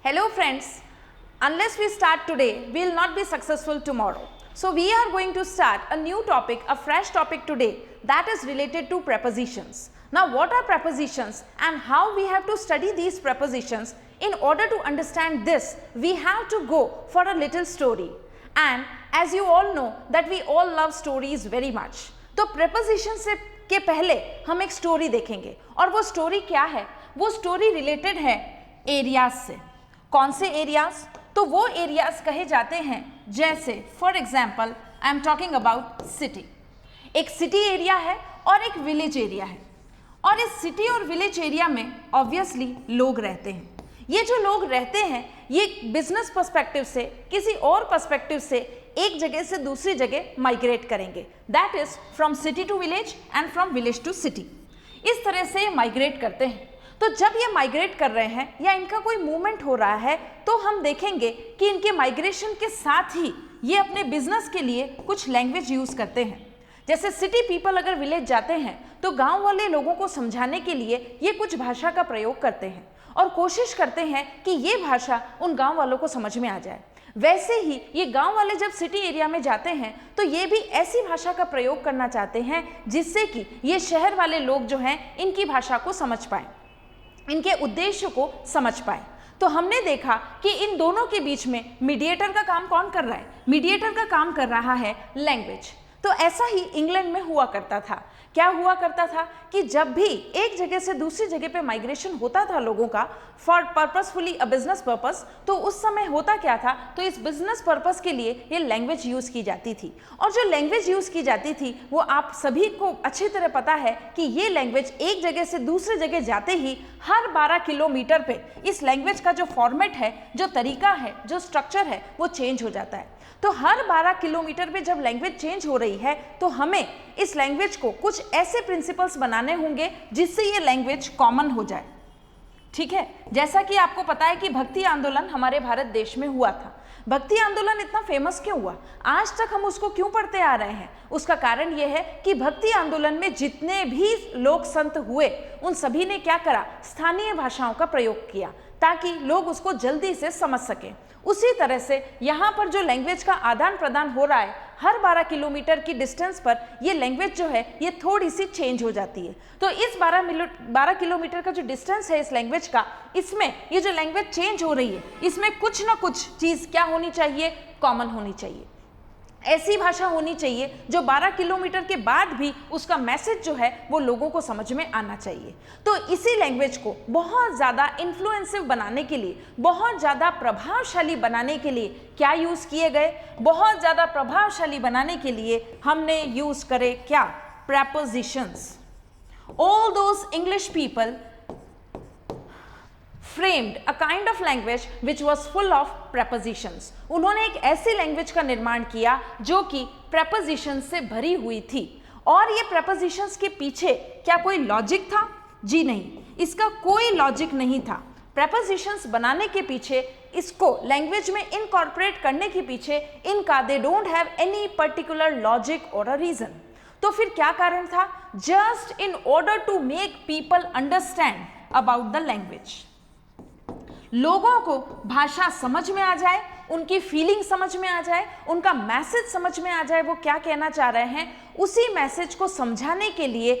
Hello friends, unless we start today, we will not be successful tomorrow. So we are going to start a new topic, a fresh topic today that is related to prepositions. Now what are prepositions and how we have to study these prepositions? In order to understand this, we have to go for a little story. And as you all know that we all love stories very much. तो preposition से के पहले हम एक story देखेंगे और वो story क्या है? वो स्टोरी रिलेटेड है एरियाज से। कौन से एरियाज? तो वो एरियाज कहे जाते हैं जैसे for example I am talking about city. एक सिटी एरिया है और एक विलेज एरिया है और इस सिटी और विलेज एरिया में ऑब्वियसली लोग रहते हैं। ये जो लोग रहते हैं ये बिजनेस पर्सपेक्टिव से किसी और पर्सपेक्टिव से एक जगह से दूसरी जगह माइग्रेट करेंगे, that is from city to village and from village to city. इस तरह से माइग्रेट करते हैं। तो जब ये माइग्रेट कर रहे हैं या इनका कोई मूवमेंट हो रहा है तो हम देखेंगे कि इनके माइग्रेशन के साथ ही ये अपने बिजनेस के लिए कुछ लैंग्वेज यूज करते हैं। जैसे सिटी पीपल अगर विलेज जाते हैं तो गांव वाले लोगों को समझाने के लिए ये कुछ भाषा का प्रयोग करते हैं और कोशिश करते हैं कि ये भाषा उन गांव वालों को समझ में आ जाए। वैसे ही ये गांव वाले जब सिटी एरिया में जाते हैं तो ये भी ऐसी भाषा का प्रयोग करना चाहते हैं जिससे कि ये शहर वाले लोग जो हैं इनकी भाषा को समझ पाए, इनके उद्देश्य को समझ पाए। तो हमने देखा कि इन दोनों के बीच में मीडिएटर का काम कौन कर रहा है? मीडिएटर का काम कर रहा है लैंग्वेज। तो ऐसा ही इंग्लैंड में हुआ करता था। क्या हुआ करता था कि जब भी एक जगह से दूसरी जगह पे माइग्रेशन होता था लोगों का for purposefully a business purpose, तो उस समय होता क्या था? तो इस बिजनेस पर्पस के लिए ये लैंग्वेज यूज की जाती थी और जो लैंग्वेज यूज की जाती थी वो आप सभी को अच्छी तरह पता है कि ये लैंग्वेज एक जगह से दूसरी जगह जाते ही हर 12 किलोमीटर पे इस लैंग्वेज का जो फॉर्मेट है, जो तरीका है, जो स्ट्रक्चर है वो चेंज हो जाता है। तो हर 12 किलोमीटर पे जब लैंग्वेज चेंज हो रही है तो हमें इस लैंग्वेज को कुछ ऐसे प्रिंसिपल्स बनाने होंगे जिससे ये लैंग्वेज कॉमन हो जाए। ठीक है, जैसा कि आपको पता है कि भक्ति आंदोलन हमारे भारत देश में हुआ था। भक्ति आंदोलन इतना फेमस क्यों हुआ? आज तक हम उसको क्यों पढ़ते आ रहे हैं? उसका कारण यह है कि भक्ति आंदोलन में जितने भी लोक संत हुए उन सभी ने क्या करा? स्थानीय भाषाओं का प्रयोग किया ताकि लोग उसको जल्दी से समझ सकें। उसी तरह से यहाँ पर जो लैंग्वेज का आदान प्रदान हो रहा है, हर 12 किलोमीटर की डिस्टेंस पर ये लैंग्वेज जो है ये थोड़ी सी चेंज हो जाती है। तो इस 12 किलोमीटर का जो डिस्टेंस है इस लैंग्वेज का, इसमें ये जो लैंग्वेज चेंज हो रही है इसमें कुछ ना कुछ चीज़ क्या होनी चाहिए? कॉमन होनी चाहिए। ऐसी भाषा होनी चाहिए जो 12 किलोमीटर के बाद भी उसका मैसेज जो है वो लोगों को समझ में आना चाहिए। तो इसी लैंग्वेज को बहुत ज़्यादा इन्फ्लुएंसिव बनाने के लिए, बहुत ज़्यादा प्रभावशाली बनाने के लिए क्या यूज़ किए गए? बहुत ज़्यादा प्रभावशाली बनाने के लिए हमने यूज़ करे क्या? Prepositions. All those English people framed a kind of language which was full of prepositions। उन्होंने एक ऐसी लैंग्वेज का निर्माण किया जो कि prepositions से भरी हुई थी। और ये prepositions के पीछे क्या कोई लॉजिक था? जी नहीं, इसका कोई लॉजिक नहीं था। prepositions बनाने के पीछे, इसको लैंग्वेज में इनकॉर्पोरेट करने के पीछे इनका they don't have any particular logic or a reason। तो फिर क्या कारण था? Just in order to make people understand about the language। लोगों को भाषा समझ में आ जाए, उनकी फीलिंग समझ में आ जाए, उनका मैसेज समझ में आ जाए, वो क्या कहना चाह रहे हैं, उसी मैसेज को समझाने के लिए,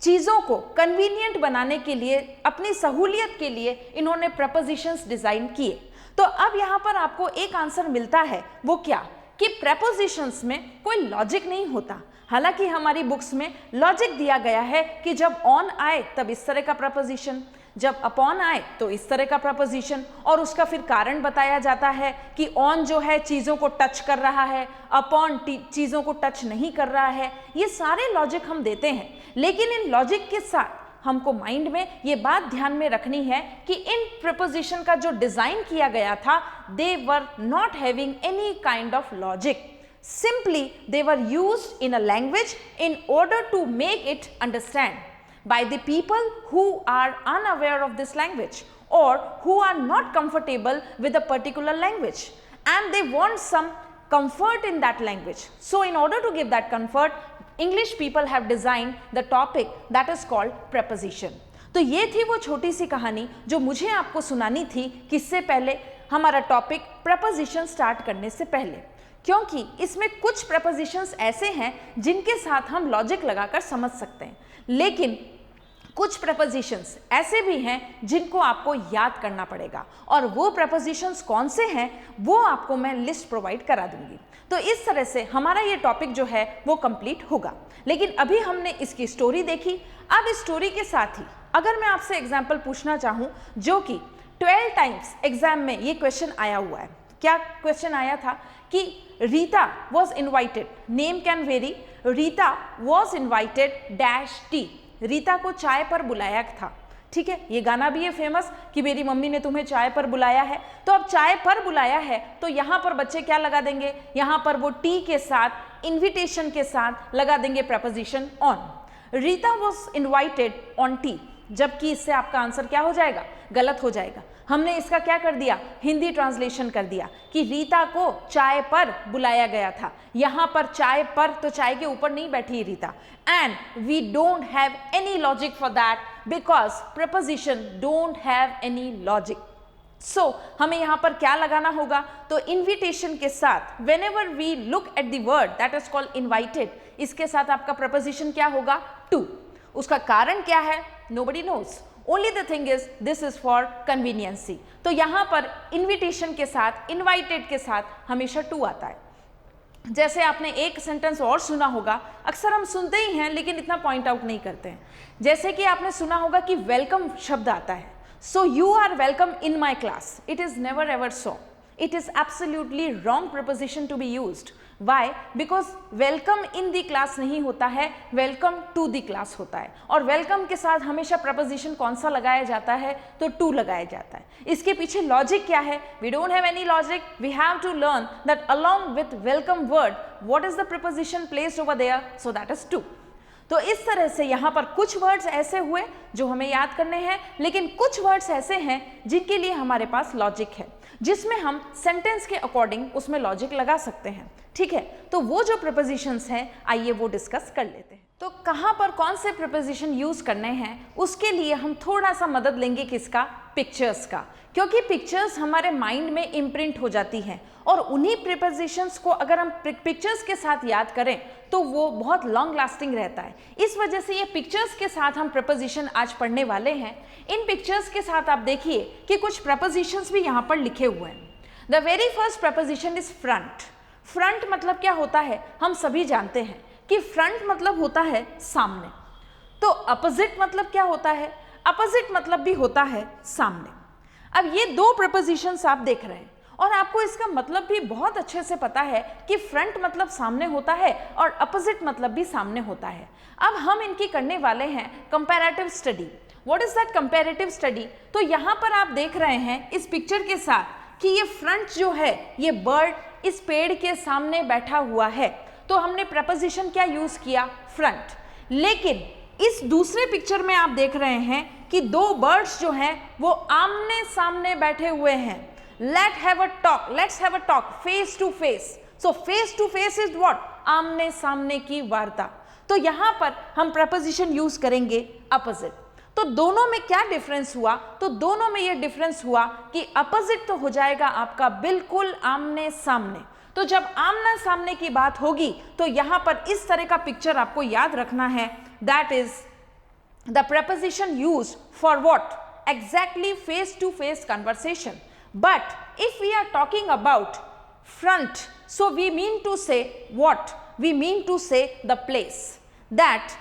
चीज़ों को कन्वीनियंट बनाने के लिए, अपनी सहूलियत के लिए इन्होंने प्रपोजिशंस डिज़ाइन किए। तो अब यहाँ पर आपको एक आंसर मिलता है, वो क्या? कि प्रपोजिशंस में कोई लॉजिक नहीं होता। हालांकि हमारी बुक्स में लॉजिक दिया गया है कि जब ऑन आए तब इस तरह का प्रपोजिशन, जब अपॉन आए तो इस तरह का प्रपोजिशन, और उसका फिर कारण बताया जाता है कि ऑन जो है चीज़ों को टच कर रहा है, अपॉन चीज़ों को टच नहीं कर रहा है। ये सारे लॉजिक हम देते हैं, लेकिन इन लॉजिक के साथ हमको माइंड में ये बात ध्यान में रखनी है कि इन प्रपोजिशन का जो डिज़ाइन किया गया था, they were not having any kind of logic. Simply they were used in a language in order to make it understand by the people who are unaware of this language or who are not comfortable with a particular language and they want some comfort in that language. So in order to give that comfort, English people have designed the topic that is called preposition. तो ये थी वो छोटी सी कहानी जो मुझे आपको सुनानी थी किससे पहले, हमारा टॉपिक प्रपोजिशन स्टार्ट करने से पहले, क्योंकि इसमें कुछ प्रपोजिशंस ऐसे हैं जिनके साथ हम लॉजिक लगाकर समझ सकते हैं, लेकिन कुछ प्रपोजिशंस ऐसे भी हैं जिनको आपको याद करना पड़ेगा, और वो प्रपोजिशंस कौन से हैं वो आपको मैं लिस्ट प्रोवाइड करा दूंगी। तो इस तरह से हमारा ये टॉपिक जो है वो कंप्लीट होगा। लेकिन अभी हमने इसकी स्टोरी देखी, अब इस स्टोरी के साथ ही अगर मैं आपसे एग्जाम्पल पूछना चाहूँ, जो कि 12 टाइम्स एग्जाम में ये क्वेश्चन आया हुआ है। क्या क्वेश्चन आया था कि Rita was invited, name can very, Rita was invited dash T, Rita को चाय पर बुलाया था। ठीक है, ये गाना भी है फेमस कि मेरी मम्मी ने तुम्हें चाय पर बुलाया है। तो अब चाय पर बुलाया है तो यहाँ पर बच्चे क्या लगा देंगे, यहाँ पर वो टी के साथ, इन्विटेशन के साथ लगा देंगे preposition on. Rita was invited on T, जबकि इससे आपका आंसर क्या हो जाएगा, गलत हो जाएगा। हमने इसका क्या कर दिया, हिंदी ट्रांसलेशन कर दिया कि रीता को चाय पर बुलाया गया था। यहाँ पर चाय पर, तो चाय के ऊपर नहीं बैठी Rita, and we don't have any logic for that because preposition don't have any logic. So हमें यहाँ पर क्या लगाना होगा, तो इन्विटेशन के साथ whenever we look at the word that is called invited, इसके साथ आपका प्रपोजिशन क्या होगा, टू। उसका कारण क्या है, nobody knows, only the thing is this is for conveniency। तो यहाँ पर invitation के साथ, invited के साथ हमेशा to आता है। जैसे आपने एक सेंटेंस और सुना होगा, अक्सर हम सुनते ही हैं लेकिन इतना पॉइंट आउट नहीं करते हैं। जैसे कि आपने सुना होगा कि वेलकम शब्द आता है, so you are welcome in my class, it is never ever so, it is absolutely wrong preposition to be used. Why, because welcome in the class नहीं होता है, वेलकम टू दी क्लास होता है, और welcome के साथ हमेशा preposition कौन सा लगाया जाता है, तो टू लगाया जाता है। इसके पीछे लॉजिक क्या है, we don't have any logic, we have to learn that along with welcome word what is the preposition placed over there, so that is two. तो इस तरह से यहाँ पर कुछ वर्ड्स ऐसे हुए जो हमें याद करने हैं, लेकिन कुछ वर्ड्स ऐसे हैं जिनके लिए हमारे पास लॉजिक है, जिसमें हम सेंटेंस के अकॉर्डिंग उसमें लॉजिक लगा सकते हैं। ठीक है, तो वो जो प्रपोजिशंस हैं आइए वो डिस्कस कर लेते हैं। तो कहाँ पर कौन से प्रपोजिशन यूज करने हैं, उसके लिए हम थोड़ा सा मदद लेंगे किसका, पिक्चर्स का, क्योंकि पिक्चर्स हमारे माइंड में इम्प्रिंट हो जाती हैं, और उन्हीं प्रिपोजिशंस को अगर हम पिक्चर्स के साथ याद करें तो वो बहुत लॉन्ग लास्टिंग रहता है। इस वजह से ये पिक्चर्स के साथ हम प्रपोजिशन आज पढ़ने वाले हैं। इन पिक्चर्स के साथ आप देखिए कि कुछ प्रपोजिशंस भी यहाँ पर लिखे हुए हैं। The very first preposition is front. Front मतलब क्या होता है, हम सभी जानते हैं कि फ्रंट मतलब होता है सामने। तो अपोजिट मतलब क्या होता है, अपोजिट मतलब भी होता है सामने। अब ये दो प्रपोजिशंस आप देख रहे हैं और आपको इसका मतलब भी बहुत अच्छे से पता है कि फ्रंट मतलब सामने होता है और अपोजिट मतलब भी सामने होता है। अब हम इनकी करने वाले हैं comparative study. What is that comparative study? तो यहाँ पर आप देख रहे हैं इस पिक्चर के साथ कि ये फ्रंट जो है, ये बर्ड इस पेड़ के सामने बैठा हुआ है, तो हमने प्रपोजिशन क्या यूज किया, फ्रंट। लेकिन इस दूसरे पिक्चर में आप देख रहे हैं कि दो बर्ड्स जो हैं वो आमने सामने बैठे हुए हैं। Let's have a talk face to face. So face to face is what, आमने सामने की वार्ता। तो यहां पर हम प्रपोजिशन यूज करेंगे अपोजिट। तो दोनों में क्या डिफरेंस हुआ, तो दोनों में ये डिफरेंस हुआ कि अपोजिट तो हो जाएगा आपका बिल्कुल आमने सामने। तो जब आमना सामने की बात होगी तो यहां पर इस तरह का पिक्चर आपको याद रखना है, that is the preposition used for what, exactly face to face conversation. But if we are talking about front, so we mean to say what? We mean to say the place, that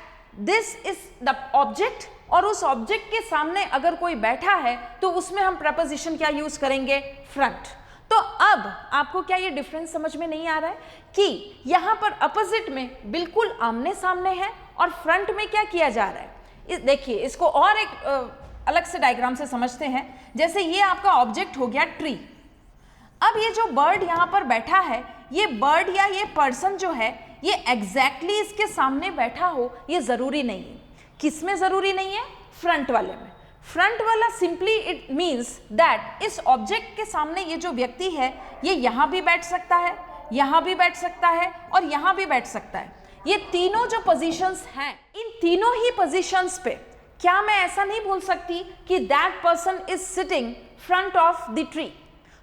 this is the object, और उस object के सामने अगर कोई बैठा है तो उसमें हम प्रपोजिशन क्या यूज करेंगे, फ्रंट। तो अब आपको क्या ये डिफरेंस समझ में नहीं आ रहा है कि यहाँ पर अपोजिट में बिल्कुल आमने सामने है और फ्रंट में क्या किया जा रहा है। देखिए इसको और एक अलग से डायग्राम से समझते हैं। जैसे ये आपका ऑब्जेक्ट हो गया ट्री। अब ये जो बर्ड यहाँ पर बैठा है, ये बर्ड या ये पर्सन जो है ये एग्जैक्टली इसके सामने बैठा हो ये जरूरी नहीं है। किस में जरूरी नहीं है, फ्रंट वाले में। फ्रंट वाला सिंपली इट मीन्स दैट इस ऑब्जेक्ट के सामने ये जो व्यक्ति है ये यहाँ भी बैठ सकता है, यहाँ भी बैठ सकता है और यहाँ भी बैठ सकता है। ये तीनों जो पोजीशंस हैं, इन तीनों ही पोजीशंस पे क्या मैं ऐसा नहीं बोल सकती कि that person is sitting front of the tree?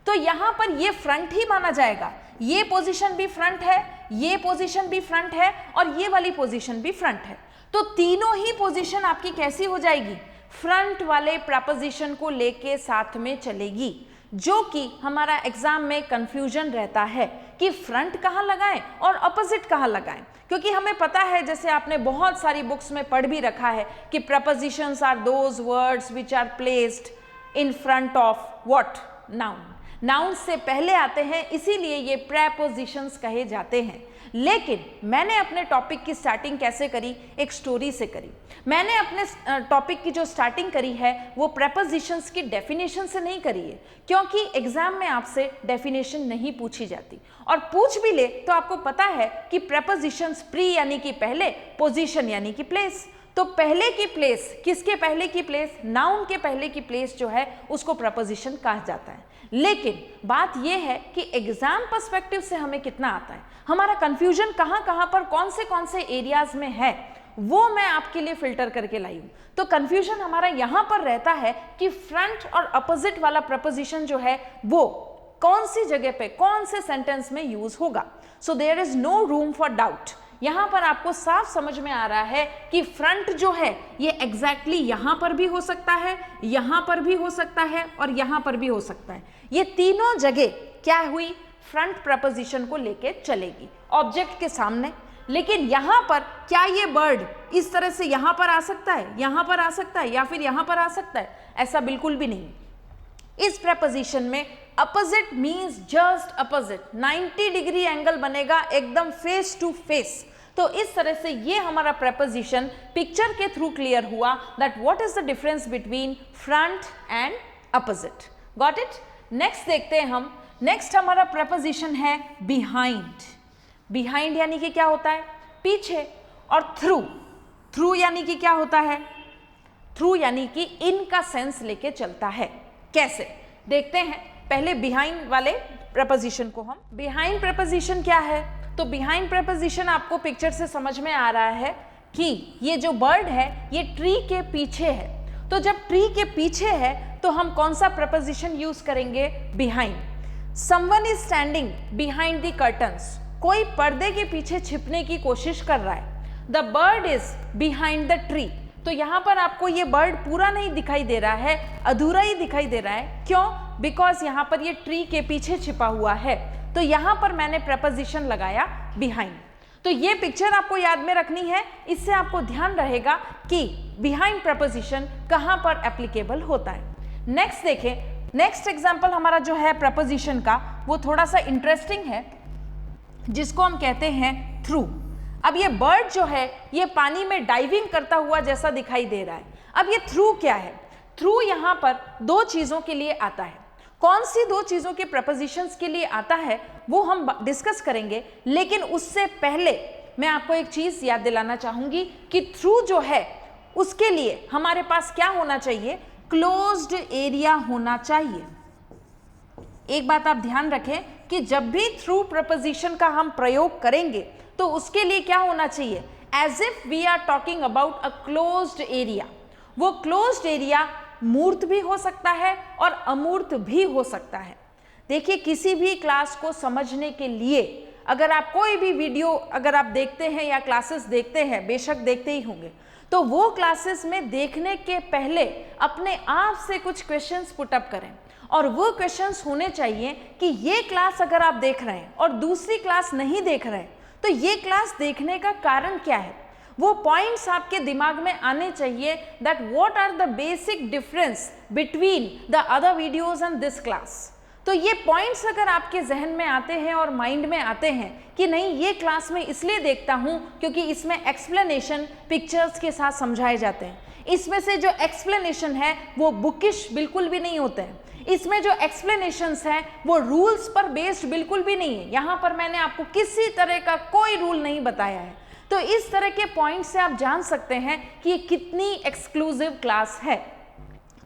तो यहां पर ये फ्रंट ही माना जाएगा, ये पोजीशन भी फ्रंट है, ये पोजीशन भी फ्रंट है और ये वाली पोजीशन भी फ्रंट है। तो तीनों ही पोजीशन आपकी कैसी हो जाएगी? फ्रंट वाले प्रपोजिशन को लेके साथ में चलेगी, जो कि हमारा एग्जाम में कंफ्यूजन रहता है कि फ्रंट कहाँ लगाएं और अपोजिट कहाँ लगाएं, क्योंकि हमें पता है, जैसे आपने बहुत सारी बुक्स में पढ़ भी रखा है कि prepositions are those words which are placed in front of what? Noun. Noun से पहले आते हैं, इसीलिए ये प्रेपोजिशंस कहे जाते हैं। लेकिन मैंने अपने टॉपिक की स्टार्टिंग कैसे करी? एक स्टोरी से करी। मैंने अपने टॉपिक की जो स्टार्टिंग करी है वो प्रेपोजिशंस की डेफिनेशन से नहीं करी है, क्योंकि एग्जाम में आपसे डेफिनेशन नहीं पूछी जाती, और पूछ भी ले तो आपको पता है कि प्रेपोजिशंस प्री यानी कि पहले, पोजीशन यानी कि प्लेस। तो पहले की प्लेस, किसके पहले की प्लेस? नाउन के पहले की प्लेस जो है उसको प्रपोजिशन कहा जाता है। लेकिन बात यह है कि एग्जाम पर्सपेक्टिव से हमें कितना आता है, हमारा कंफ्यूजन कहां पर कौन से एरियाज में है, वो मैं आपके लिए फिल्टर करके लाई हूं। तो कंफ्यूजन हमारा यहां पर रहता है कि फ्रंट और अपोजिट वाला प्रपोजिशन जो है वो कौन सी जगह पे, कौन से सेंटेंस में यूज होगा। So there is no room for doubt. यहां पर आपको साफ समझ में आ रहा है कि फ्रंट जो है ये एग्जैक्टली यहां पर भी हो सकता है, यहां पर भी हो सकता है और यहां पर भी हो सकता है। ये तीनों जगह क्या हुई? फ्रंट प्रपोजिशन को लेके चलेगी ऑब्जेक्ट के सामने। लेकिन यहां पर क्या ये बर्ड इस तरह से यहां पर आ सकता है, यहां पर आ सकता है या फिर यहां पर आ सकता है? ऐसा बिल्कुल भी नहीं। इस प्रपोजिशन में opposite means just opposite, 90 degree angle बनेगा एकदम फेस टू फेस। तो इस तरह से ये हमारा प्रपोजिशन पिक्चर के थ्रू क्लियर हुआ that what is the difference between front end opposite. Got it? Next देखते हैं हम। नेक्स्ट हमारा प्रपोजिशन है बिहाइंड। बिहाइंड यानी कि क्या होता है? पीछे। और थ्रू, थ्रू यानी कि क्या होता है? थ्रू यानी कि इन का सेंस लेके चलता है। कैसे? देखते हैं पहले बिहाइंड वाले प्रपोजिशन को हम। बिहाइंड प्रपोजिशन क्या है? तो बिहाइंड प्रपोजिशन आपको पिक्चर से समझ में आ रहा है कि ये जो बर्ड है ये ट्री के पीछे है। तो जब ट्री के पीछे है तो हम कौन सा प्रपोजिशन यूज करेंगे? Behind. Someone is standing behind the curtains. कोई पर्दे के पीछे छिपने की कोशिश कर रहा है। The bird is behind the tree. तो यहां पर आपको ये बर्ड पूरा नहीं दिखाई दे रहा है, अधूरा ही दिखाई दे रहा है। क्यों? बिकॉज यहां पर ये ट्री के पीछे छिपा हुआ है। तो यहां पर मैंने प्रपोजिशन लगाया बिहाइंड। तो ये पिक्चर आपको याद में रखनी है, इससे आपको ध्यान रहेगा कि बिहाइंड प्रपोजिशन कहां पर एप्लीकेबल होता है। नेक्स्ट देखें। नेक्स्ट एग्जांपल हमारा जो है प्रपोजिशन का वो थोड़ा सा इंटरेस्टिंग है, जिसको हम कहते हैं थ्रू। अब ये बर्ड जो है ये पानी में डाइविंग करता हुआ जैसा दिखाई दे रहा है। अब ये थ्रू क्या है? थ्रू यहां पर दो चीजों के लिए आता है। कौन सी दो चीजों के प्रपोजिशंस के लिए आता है वो हम डिस्कस करेंगे, लेकिन उससे पहले मैं आपको एक चीज याद दिलाना चाहूंगी कि थ्रू जो है उसके लिए हमारे पास क्या होना चाहिए? क्लोज्ड एरिया होना चाहिए। एक बात आप ध्यान रखें कि जब भी थ्रू प्रपोजिशन का हम प्रयोग करेंगे तो उसके लिए क्या होना चाहिए? As if we are talking about a closed area. वो क्लोज्ड एरिया मूर्त भी हो सकता है और अमूर्त भी हो सकता है। देखिए, किसी भी क्लास को समझने के लिए अगर आप कोई भी वीडियो अगर आप देखते हैं या क्लासेस देखते हैं, बेशक देखते ही होंगे, तो वो क्लासेस में देखने के पहले अपने आप से कुछ क्वेश्चंस पुट अप करें। और वो क्वेश्चंस होने चाहिए कि ये क्लास अगर आप देख रहे हैं और दूसरी क्लास नहीं देख रहे हैं तो ये क्लास देखने का कारण क्या है? वो पॉइंट्स आपके दिमाग में आने चाहिए that what are the basic difference between the other videos and this class. तो ये पॉइंट्स अगर आपके जहन में आते हैं और माइंड में आते हैं कि नहीं ये क्लास में इसलिए देखता हूं क्योंकि इसमें एक्सप्लेनेशन पिक्चर्स के साथ समझाए जाते हैं, इसमें से जो एक्सप्लेनेशन है वो बुकिश बिल्कुल भी नहीं होते हैं, इसमें जो एक्सप्लेनेशंस हैं वो रूल्स पर बेस्ड बिल्कुल भी नहीं है, यहाँ पर मैंने आपको किसी तरह का कोई रूल नहीं बताया है। तो इस तरह के पॉइंट से आप जान सकते हैं कि ये कितनी एक्सक्लूसिव क्लास है।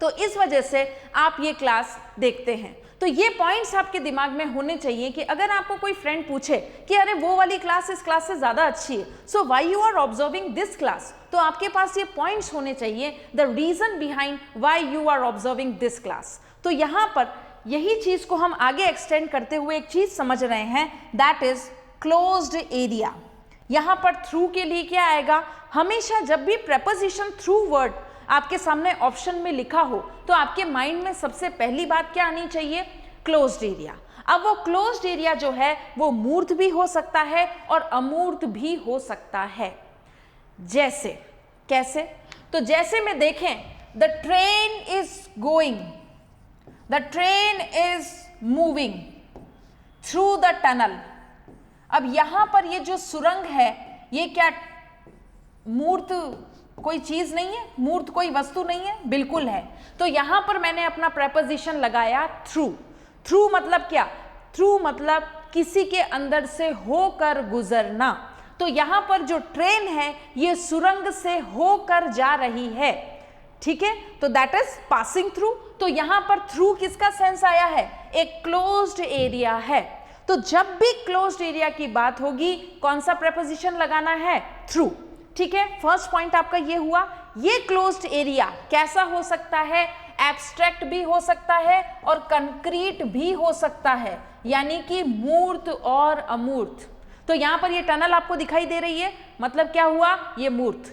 तो इस वजह से आप ये क्लास देखते हैं। तो तो ये पॉइंट्स आपके दिमाग में होने चाहिए कि अगर आपको कोई फ्रेंड पूछे कि अरे वो वाली क्लास इस क्लास से ज़्यादा अच्छी है, so why you are observing this class, तो आपके पास ये पॉइंट्स होने चाहिए, the reason behind why you are observing this class. तो यहाँ पर यही चीज़ को हम आगे एक्सटेंड करते हुए एक चीज़ समझ रहे हैं, दैट इज क्लोज्ड एरिया। यहाँ पर थ्रू के लिए क्या आएगा, हमेशा जब भी प्रेपोजिशन थ्रू वर्ड आपके सामने ऑप्शन में लिखा हो तो आपके माइंड में सबसे पहली बात क्या आनी चाहिए, क्लोज्ड एरिया। अब वो क्लोज्ड एरिया जो है वो मूर्त भी हो सकता है और अमूर्त भी हो सकता है। जैसे कैसे, तो जैसे में देखें, the train is going, the train is moving through the tunnel. अब यहां पर ये जो सुरंग है ये क्या मूर्त कोई चीज नहीं है, मूर्त कोई वस्तु नहीं है, बिल्कुल है। तो यहां पर मैंने अपना प्रेपोजिशन लगाया थ्रू। थ्रू मतलब क्या, थ्रू मतलब किसी के अंदर से होकर गुजरना। तो यहां पर जो ट्रेन है ये सुरंग से होकर जा रही है, ठीक है, तो दैट इज पासिंग थ्रू। तो यहां पर थ्रू किसका सेंस आया है, एक क्लोज्ड एरिया है। तो जब भी क्लोज्ड एरिया की बात होगी कौन सा प्रेपोजिशन लगाना है, थ्रू, ठीक है। फर्स्ट पॉइंट आपका ये हुआ। ये क्लोज्ड एरिया कैसा हो सकता है, एब्स्ट्रैक्ट भी हो सकता है और कंक्रीट भी हो सकता है, यानी कि मूर्त और अमूर्त। तो यहां पर ये टनल आपको दिखाई दे रही है, मतलब क्या हुआ, ये मूर्त,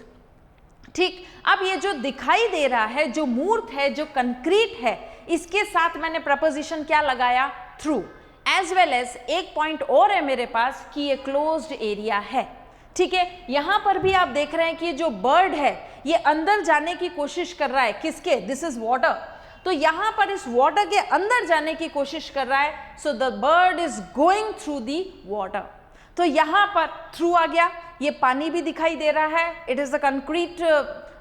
ठीक। अब ये जो दिखाई दे रहा है, जो मूर्त है, जो कंक्रीट है, इसके साथ मैंने प्रपोजिशन क्या लगाया, थ्रू। एज वेल एज एक पॉइंट और है मेरे पास कि ये क्लोज्ड एरिया है, ठीक है। यहां पर भी आप देख रहे हैं कि ये जो बर्ड है ये अंदर जाने की कोशिश कर रहा है, किसके, दिस इज वाटर। तो यहां पर इस वाटर के अंदर जाने की कोशिश कर रहा है, so the bird is going through the water. तो यहां पर थ्रू आ गया, ये पानी भी दिखाई दे रहा है, it is the concrete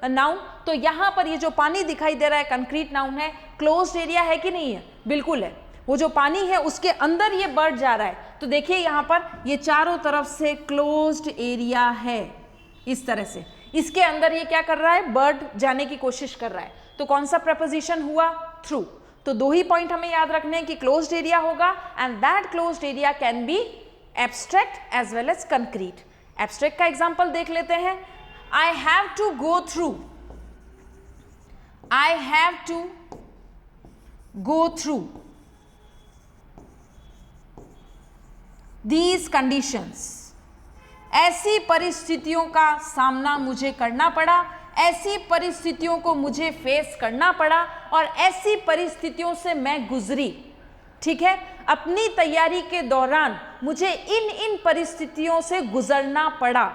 noun. तो यहां पर ये जो पानी दिखाई दे रहा है कंक्रीट नाउन है, क्लोज्ड एरिया है कि नहीं है, बिल्कुल है। वो जो पानी है उसके अंदर ये बर्ड जा रहा है, तो देखिए यहां पर ये चारों तरफ से क्लोज्ड एरिया है, इस तरह से इसके अंदर ये क्या कर रहा है, बर्ड जाने की कोशिश कर रहा है। तो कौन सा प्रपोजिशन हुआ, थ्रू। तो दो ही पॉइंट हमें याद रखने हैं कि क्लोज्ड एरिया होगा and that closed area can be abstract as well as concrete. Abstract का एग्जांपल देख लेते हैं, I have to go through, I have to go through these conditions, ऐसी परिस्थितियों का सामना मुझे करना पड़ा, ऐसी परिस्थितियों को मुझे फेस करना पड़ा और ऐसी परिस्थितियों से मैं गुजरी, ठीक है। अपनी तैयारी के दौरान मुझे इन इन परिस्थितियों से गुजरना पड़ा।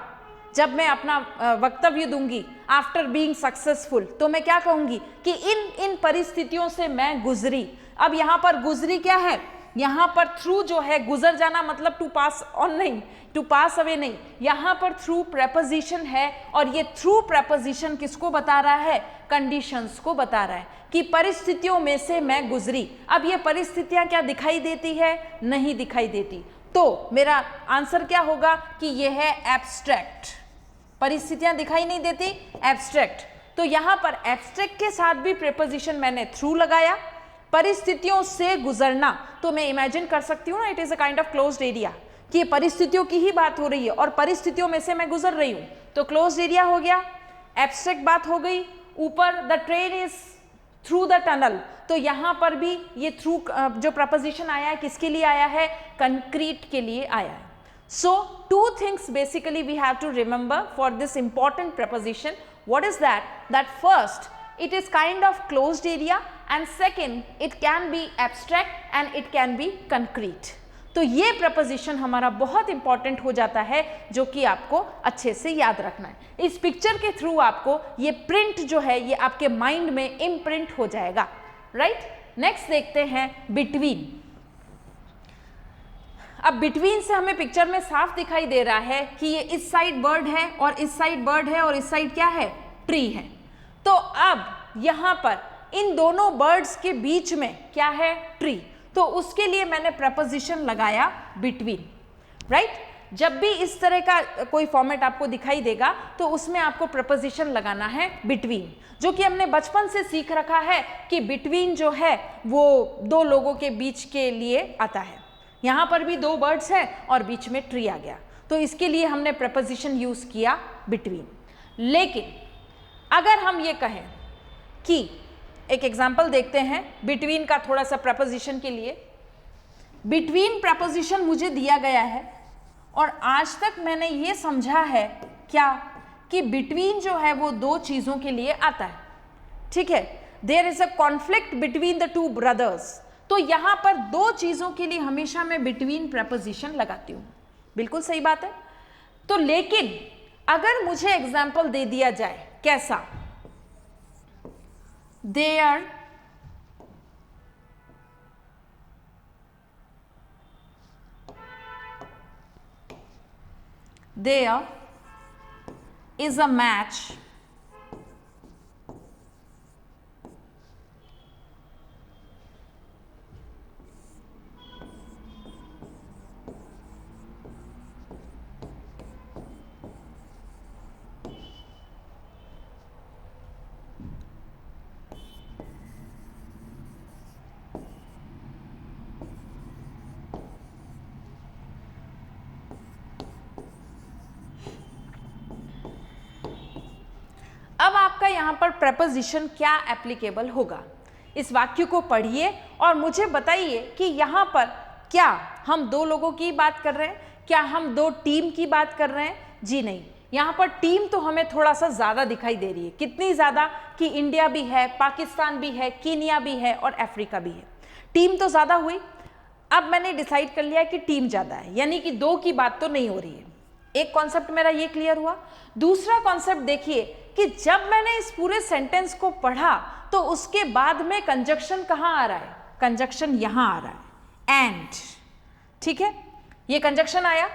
जब मैं अपना वक्तव्य दूंगी आफ्टर बीइंग सक्सेसफुल, तो मैं क्या कहूंगी कि इन इन परिस्थितियों से मैं गुजरी। अब यहां पर गुजरी क्या है, यहां पर थ्रू जो है गुजर जाना मतलब टू पास ऑन नहीं, टू पास अवे नहीं, यहां पर थ्रू प्रेपोजिशन है और ये थ्रू प्रेपोजिशन किसको बता रहा है, कंडीशंस को बता रहा है कि परिस्थितियों में से मैं गुजरी। अब ये परिस्थितियां क्या दिखाई देती है, नहीं दिखाई देती। तो मेरा आंसर क्या होगा कि ये है एब्स्ट्रैक्ट। परिस्थितियां दिखाई नहीं देती, एब्स्ट्रैक्ट। तो यहां पर एब्स्ट्रैक्ट के साथ भी प्रेपोजिशन मैंने थ्रू लगाया, परिस्थितियों से गुजरना, तो मैं इमेजिन कर सकती हूँ ना, it is a kind of closed area, कि परिस्थितियों की ही बात हो रही है और परिस्थितियों में से मैं गुजर रही हूँ, तो क्लोज्ड एरिया हो गया, एब्स्ट्रैक्ट बात हो गई। ऊपर the train is through the tunnel, तो यहां पर भी ये थ्रू जो प्रपोजिशन आया है किसके लिए आया है, कंक्रीट के लिए आया है। So two things basically we have to remember for this important preposition. What is that, that first it is kind of closed area and second it can be abstract and it can be concrete। तो ये preposition हमारा बहुत important हो जाता है जो कि आपको अच्छे से याद रखना है। इस पिक्चर के थ्रू आपको ये प्रिंट जो है ये आपके माइंड में इम्प्रिंट हो जाएगा, राइट। नेक्स्ट देखते हैं बिटवीन। अब बिटवीन से हमें पिक्चर में साफ दिखाई दे रहा है कि ये इस साइड बर्ड है और इस साइड बर्ड है और इस साइड क्या है, ट्री है। तो अब यहां पर इन दोनों बर्ड्स के बीच में क्या है, ट्री। तो उसके लिए मैंने प्रपोजिशन लगाया बिटवीन, राइट। जब भी इस तरह का कोई फॉर्मेट आपको दिखाई देगा तो उसमें आपको प्रपोजिशन लगाना है बिटवीन, जो कि हमने बचपन से सीख रखा है कि बिटवीन जो है वो दो लोगों के बीच के लिए आता है। यहाँ पर भी दो वर्ड्स हैं और बीच में ट्री आ गया, तो इसके लिए हमने प्रपोजिशन यूज किया बिटवीन। लेकिन अगर हम ये कहें कि एक एग्जाम्पल देखते हैं बिटवीन का थोड़ा सा प्रपोजिशन के लिए। बिटवीन प्रपोजिशन मुझे दिया गया है और आज तक मैंने ये समझा है क्या कि बिटवीन जो है वो दो चीज़ों के लिए आता है, ठीक है। There is a conflict between the two brothers, तो यहाँ पर दो चीज़ों के लिए हमेशा मैं बिटवीन प्रपोजिशन लगाती हूँ, बिल्कुल सही बात है। तो लेकिन अगर मुझे एग्जाम्पल दे दिया जाए कैसा, there is a match अब आपका यहाँ पर प्रपोजिशन क्या एप्लीकेबल होगा, इस वाक्य को पढ़िए और मुझे बताइए कि यहाँ पर क्या हम दो लोगों की बात कर रहे हैं, क्या हम दो टीम की बात कर रहे हैं? जी नहीं, यहाँ पर टीम तो हमें थोड़ा सा ज़्यादा दिखाई दे रही है। कितनी ज़्यादा कि इंडिया भी है, पाकिस्तान भी है, कीनिया भी है और अफ्रीका भी है। टीम तो ज़्यादा हुई। अब मैंने डिसाइड कर लिया कि टीम ज़्यादा है, यानी कि दो की बात तो नहीं हो रही है। एक कॉन्सेप्ट मेरा ये क्लियर हुआ। दूसरा कॉन्सेप्ट देखिए कि जब मैंने इस पूरे सेंटेंस को पढ़ा तो उसके बाद में कंजक्शन कहाँ आ रहा है? कंजक्शन यहाँ आ रहा है, एंड, ठीक है, ये कंजक्शन आया।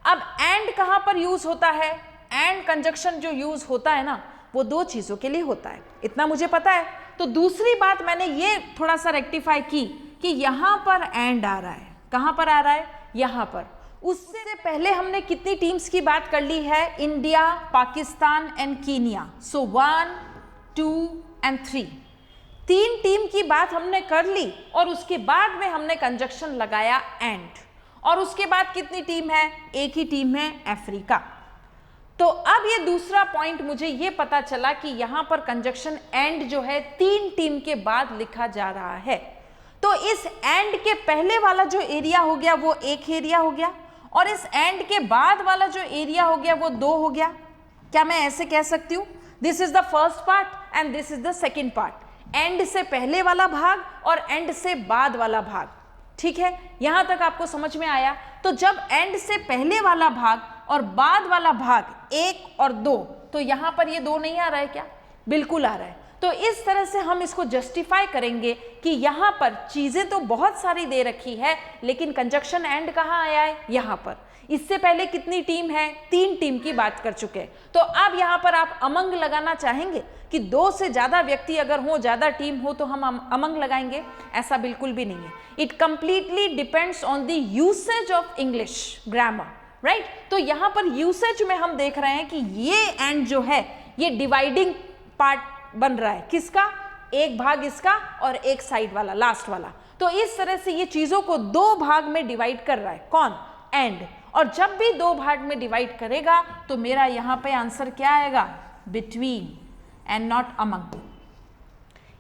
अब एंड कहाँ पर यूज होता है? एंड कंजक्शन जो यूज होता है ना वो दो चीजों के लिए होता है, इतना मुझे पता है। तो दूसरी बात मैंने ये थोड़ा सा रेक्टिफाई की कि यहाँ पर एंड आ रहा है। कहाँ पर आ रहा है? यहाँ पर। उससे पहले हमने कितनी टीम्स की बात कर ली है? India, Pakistan and Kenya. So 1, 2 and 3, तीन टीम की बात हमने कर ली और उसके बाद में हमने कंजक्शन लगाया एंड। और उसके बाद कितनी टीम है? एक ही टीम है, अफ्रीका। तो अब ये दूसरा पॉइंट मुझे ये पता चला कि यहां पर कंजक्शन एंड जो है तीन टीम के बाद लिखा जा रहा है। तो इस एंड के पहले वाला जो एरिया हो गया वो एक एरिया हो गया और इस एंड के बाद वाला जो एरिया हो गया वो दो हो गया। क्या मैं ऐसे कह सकती हूँ? This is the first part and this is the second part. And से पहले वाला भाग और एंड से बाद वाला भाग, ठीक है, यहां तक आपको समझ में आया। तो जब एंड से पहले वाला भाग और बाद वाला भाग 1 और 2, तो यहां पर ये 2 नहीं आ रहा है क्या? बिल्कुल आ रहा है। तो इस तरह से हम इसको जस्टिफाई करेंगे कि यहाँ पर चीजें तो बहुत सारी दे रखी है लेकिन कंजक्शन एंड कहाँ आया है? यहाँ पर। इससे पहले कितनी टीम है? 3 टीम की बात कर चुके हैं। तो अब यहाँ पर आप अमंग लगाना चाहेंगे कि 2 से ज्यादा व्यक्ति अगर हो, ज्यादा टीम हो तो हम अमंग लगाएंगे? ऐसा बिल्कुल भी नहीं है। It completely depends on the usage of English grammar, right. तो यहाँ पर यूसेज में हम देख रहे हैं कि ये एंड जो है ये डिवाइडिंग पार्ट बन रहा है। किसका? एक भाग इसका और एक साइड वाला, लास्ट वाला। तो इस तरह से ये चीजों को 2 भाग में डिवाइड कर रहा है। कौन? एंड। और जब भी 2 भाग में डिवाइड करेगा तो मेरा यहां पे आंसर क्या आएगा? Between and not among.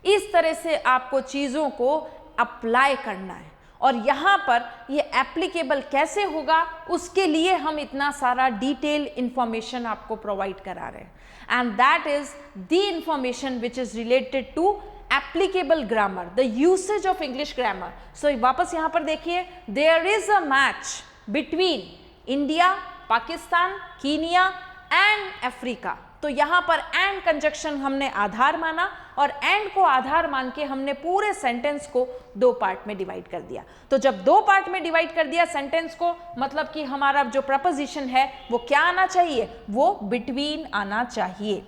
इस तरह से आपको चीजों को अप्लाई करना है और यहां पर ये एप्लीकेबल कैसे होगा उसके लिए हम इतना सारा डिटेल इंफॉर्मेशन आपको प्रोवाइड करा रहे हैं। And that is the information which is related to applicable grammar, the usage of English grammar. So वापस यहाँ पर देखिए, there is a match between India, Pakistan, Kenya and Africa. तो यहाँ पर एंड कंजक्शन हमने आधार माना और एंड को आधार मान के हमने पूरे सेंटेंस को 2 पार्ट में डिवाइड कर दिया। तो जब 2 पार्ट में डिवाइड कर दिया सेंटेंस को, मतलब कि हमारा जो प्रपोजिशन है वो क्या आना चाहिए? वो बिटवीन आना चाहिए।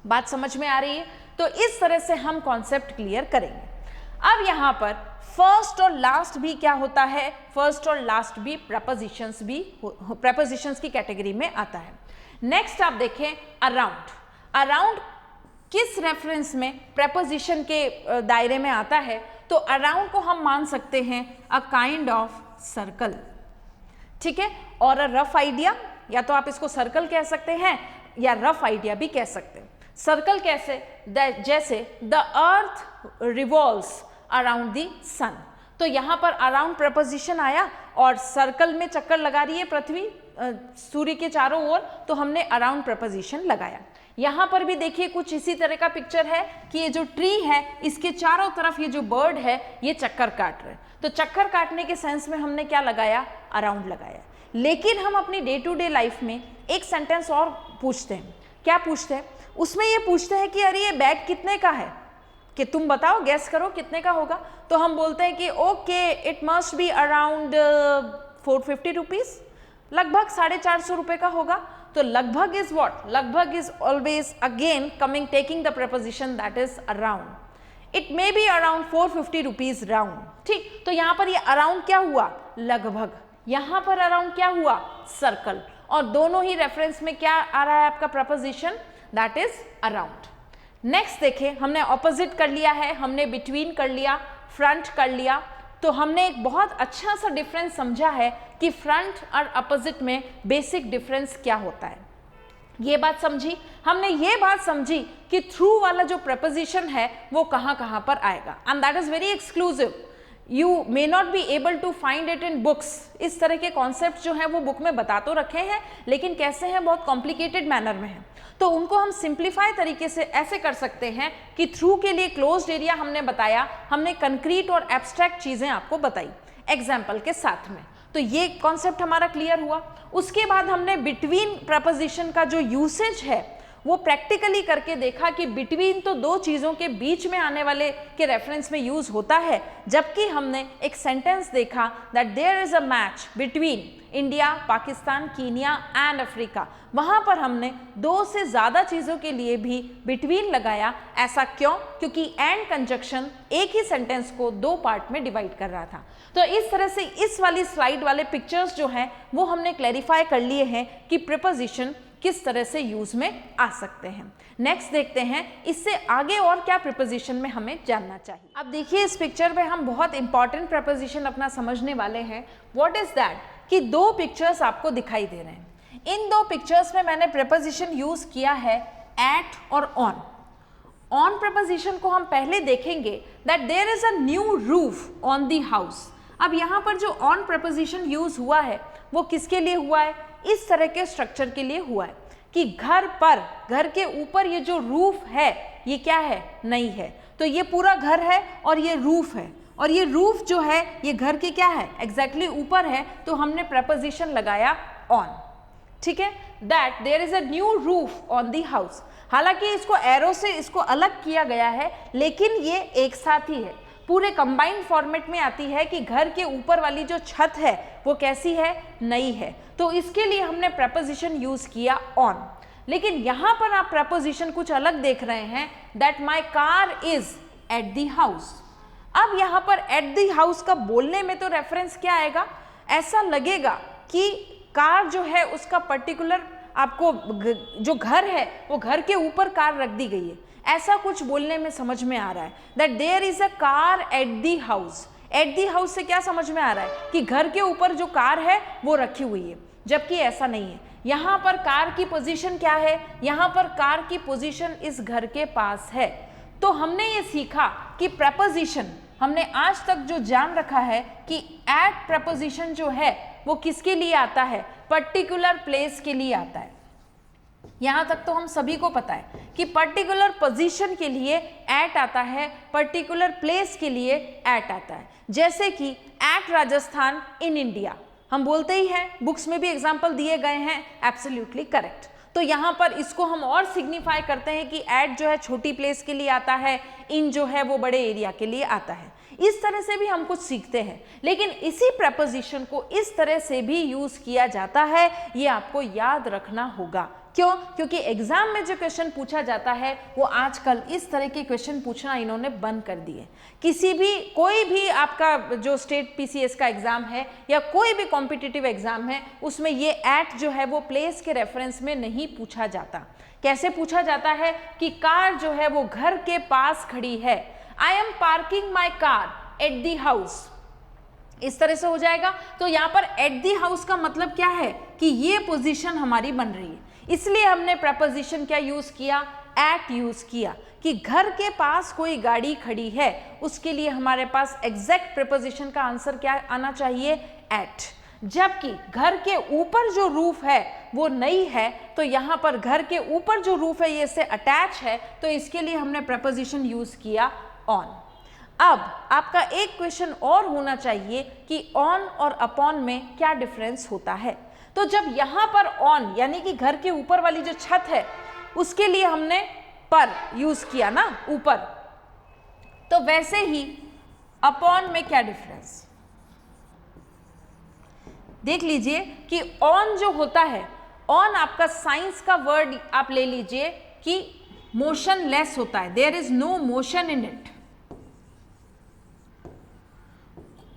बात समझ में आ रही है? तो इस तरह से हम कॉन्सेप्ट क्लियर करेंगे। अब यहाँ पर फर्स्ट और लास्ट भी क्या होता है, फर्स्ट और लास्ट भी प्रेपोजिशंस की कैटेगरी में आता है। नेक्स्ट आप देखें अराउंड। अराउंड किस रेफरेंस में प्रेपोजिशन के दायरे में आता है, तो अराउंड को हम मान सकते हैं अ काइंड ऑफ सर्कल, ठीक है, और अ रफ आइडिया, या तो आप इसको सर्कल कह सकते हैं या रफ आइडिया भी कह सकते हैं। सर्कल कैसे, जैसे the earth revolves around the sun, तो यहाँ पर अराउंड प्रपोजिशन आया और सर्कल में चक्कर लगा रही है पृथ्वी सूर्य के चारों ओर, तो हमने अराउंड प्रपोजिशन लगाया। यहाँ पर भी देखिए कुछ इसी तरह का पिक्चर है कि ये जो ट्री है इसके चारों तरफ ये जो बर्ड है ये चक्कर काट रहे हैं, तो चक्कर काटने के सेंस में हमने क्या लगाया, अराउंड लगाया। लेकिन हम अपनी डे टू डे लाइफ में एक सेंटेंस और पूछते हैं, क्या पूछते हैं, उसमें ये पूछते हैं कि अरे ये बैग कितने का है, कि तुम बताओ, गैस करो कितने का होगा, तो हम बोलते हैं कि okay it must be around 450 rupees, लगभग 450 रुपए का होगा। तो लगभग इज व्हाट, लगभग is always again coming taking the preposition that is around, it may be around 450 rupees round, ठीक। तो यहाँ पर ये अराउंड क्या हुआ, लगभग, यहाँ पर अराउंड क्या हुआ, सर्कल, और दोनों ही रेफरेंस में क्या आ रहा है आपका preposition, that is around. Next देखें, हमने ऑपोजिट कर लिया है, हमने बिटवीन कर लिया, फ्रंट कर लिया, तो हमने एक बहुत अच्छा सा डिफरेंस समझा है कि फ्रंट और अपोजिट में बेसिक डिफरेंस क्या होता है, ये बात समझी। हमने ये बात समझी कि थ्रू वाला जो प्रपोजिशन है वो कहाँ कहाँ पर आएगा, and that is very exclusive, you may not be able to find it in books. इस तरह के कॉन्सेप्ट जो है वो बुक में बता तो रखे हैं, लेकिन कैसे हैं, बहुत कॉम्प्लिकेटेड मैनर में है, तो उनको हम सिंप्लीफाई तरीके से ऐसे कर सकते हैं कि थ्रू के लिए क्लोज्ड एरिया हमने बताया, हमने कंक्रीट और एब्स्ट्रैक्ट चीजें आपको बताई एग्जाम्पल के साथ में, तो ये कॉन्सेप्ट हमारा क्लियर हुआ। उसके बाद हमने बिटवीन प्रपोजिशन का जो यूसेज है वो प्रैक्टिकली करके देखा कि बिटवीन तो दो चीज़ों के बीच में आने वाले के रेफरेंस में यूज होता है, जबकि हमने एक सेंटेंस देखा that there is a match between India, Pakistan, Kenya and Africa, वहाँ पर हमने दो से ज़्यादा चीज़ों के लिए भी बिटवीन लगाया। ऐसा क्यों, क्योंकि एंड कंजक्शन एक ही सेंटेंस को दो पार्ट में डिवाइड कर रहा था। तो इस तरह से इस वाली स्लाइड वाले पिक्चर्स जो हैं वो हमने क्लैरिफाई कर लिए हैं कि प्रीपोजिशन किस तरह से यूज में आ सकते हैं। नेक्स्ट देखते हैं इससे आगे और क्या प्रीपोजिशन में हमें जानना चाहिए। अब देखिए इस पिक्चर में हम बहुत इंपॉर्टेंट प्रीपोजिशन अपना समझने वाले हैं। व्हाट इज दैट, कि दो पिक्चर्स आपको दिखाई दे रहे हैं। इन दो पिक्चर्स में मैंने प्रीपोजिशन यूज किया है एट और ऑन। ऑन प्रीपोजिशन को हम पहले देखेंगे that there is a new roof on the house. अब यहाँ पर जो ऑन प्रीपोजिशन यूज हुआ है वो किसके लिए हुआ है, इस तरह के स्ट्रक्चर के लिए हुआ है कि घर पर, घर के ऊपर ये जो रूफ है ये क्या है, नहीं है, तो ये पूरा घर है और ये रूफ है, और ये रूफ जो है ये घर के क्या है, एग्जैक्टली ऊपर है, तो हमने प्रपोजिशन लगाया ऑन, ठीक है, that there is a new roof on the house. हालांकि इसको एरो से इसको अलग किया गया है, लेकिन ये एक साथ ही है, पूरे कंबाइंड फॉर्मेट में आती है कि घर के ऊपर वाली जो छत है वो कैसी है, नई है, तो इसके लिए हमने प्रपोजिशन यूज किया ऑन। लेकिन यहां पर आप प्रपोजिशन कुछ अलग देख रहे हैं, that my car is eight the house. अब यहां पर एट द हाउस का बोलने में तो रेफरेंस क्या आएगा, ऐसा लगेगा कि कार जो है उसका पर्टिकुलर आपको जो घर है वो घर के ऊपर कार रख दी गई है, ऐसा कुछ बोलने में समझ में आ रहा है that there is a car at the house. At the house से क्या समझ में आ रहा है कि घर के ऊपर जो कार है वो रखी हुई है, जबकि ऐसा नहीं है। यहाँ पर कार की पोजीशन क्या है, यहाँ पर कार की पोजीशन इस घर के पास है। तो हमने ये सीखा कि प्रपोजिशन, हमने आज तक जो जान रखा है कि एट प्रपोजिशन जो है वो किसके लिए आता है, पर्टिकुलर प्लेस के लिए आता है। यहाँ तक तो हम सभी को पता है कि पर्टिकुलर पोजीशन के लिए एट आता है, पर्टिकुलर प्लेस के लिए एट आता है। जैसे कि एट राजस्थान इन इंडिया हम बोलते ही हैं, बुक्स में भी एग्जाम्पल दिए गए हैं, एब्सोल्युटली करेक्ट। तो यहाँ पर इसको हम और सिग्निफाई करते हैं कि एट जो है छोटी प्लेस के लिए आता है, इन जो है वो बड़े एरिया के लिए आता है। इस तरह से भी हम कुछ सीखते हैं, लेकिन इसी प्रपोजिशन को इस तरह से भी यूज किया जाता है, ये आपको याद रखना होगा। क्यों? क्योंकि एग्जाम में जो क्वेश्चन पूछा जाता है वो आजकल इस तरह के क्वेश्चन पूछना इन्होंने बंद कर दिए। किसी भी कोई भी आपका जो स्टेट पीसीएस का एग्जाम है या कोई भी कॉम्पिटिटिव एग्जाम है, उसमें ये एट जो है वो प्लेस के रेफरेंस में नहीं पूछा जाता। कैसे पूछा जाता है कि कार जो है वो घर के पास खड़ी है, I M parking my car at the house, इस तरह से हो जाएगा। तो यहाँ पर एट दी हाउस का मतलब क्या है कि ये पोजीशन हमारी बन रही है, इसलिए हमने प्रपोजिशन क्या यूज किया, एट यूज किया कि घर के पास कोई गाड़ी खड़ी है, उसके लिए हमारे पास एग्जैक्ट प्रपोजिशन का आंसर क्या आना चाहिए, एट। जबकि घर के ऊपर जो रूफ है वो नहीं है, तो यहाँ पर घर के ऊपर जो रूफ है ये इससे अटैच है, तो इसके लिए हमने प्रपोजिशन यूज किया ऑन। अब आपका एक क्वेश्चन और होना चाहिए कि ऑन और अपॉन में क्या डिफरेंस होता है। तो जब यहां पर ऑन यानी कि घर के ऊपर वाली जो छत है उसके लिए हमने पर यूज किया ना, ऊपर, तो वैसे ही अपॉन में क्या डिफरेंस, देख लीजिए कि ऑन जो होता है, ऑन आपका साइंस का वर्ड आप ले लीजिए कि मोशनलेस होता है, there is no motion in it,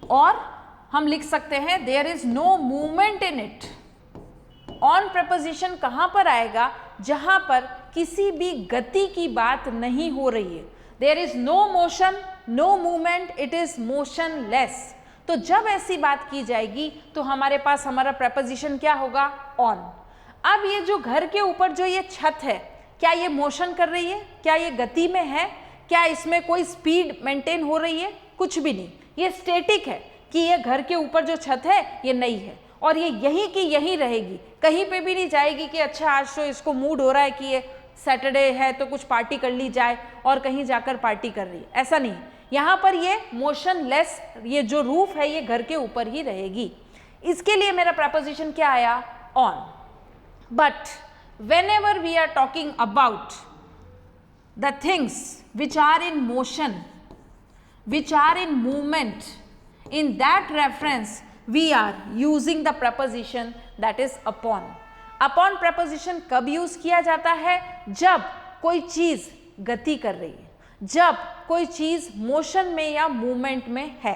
और हम लिख सकते हैं there is no movement in it. On preposition कहां पर आएगा, जहां पर किसी भी गति की बात नहीं हो रही है, there is no motion, no movement, it is motionless. तो जब ऐसी बात की जाएगी तो हमारे पास हमारा प्रपोजिशन क्या होगा, ऑन। अब ये जो घर के ऊपर जो ये छत है, क्या ये मोशन कर रही है, क्या ये गति में है, क्या इसमें कोई स्पीड मेंटेन हो रही है, कुछ भी नहीं, ये स्टैटिक है कि ये घर के ऊपर जो छत है ये नई है और ये यहीं की यहीं रहेगी, कहीं पे भी नहीं जाएगी कि अच्छा आज तो इसको मूड हो रहा है कि ये सैटरडे है तो कुछ पार्टी कर ली जाए और कहीं जाकर पार्टी कर रही है, ऐसा नहीं। यहाँ पर ये मोशनलेस, ये जो रूफ है ये घर के ऊपर ही रहेगी, इसके लिए मेरा प्रपोजिशन क्या आया, on. But whenever we are talking about the things which are in motion, which are in movement, in that reference we are using the preposition that is upon. upon preposition कब use किया जाता है, जब कोई चीज गति कर रही है, जब कोई चीज मोशन में या मूवमेंट में है।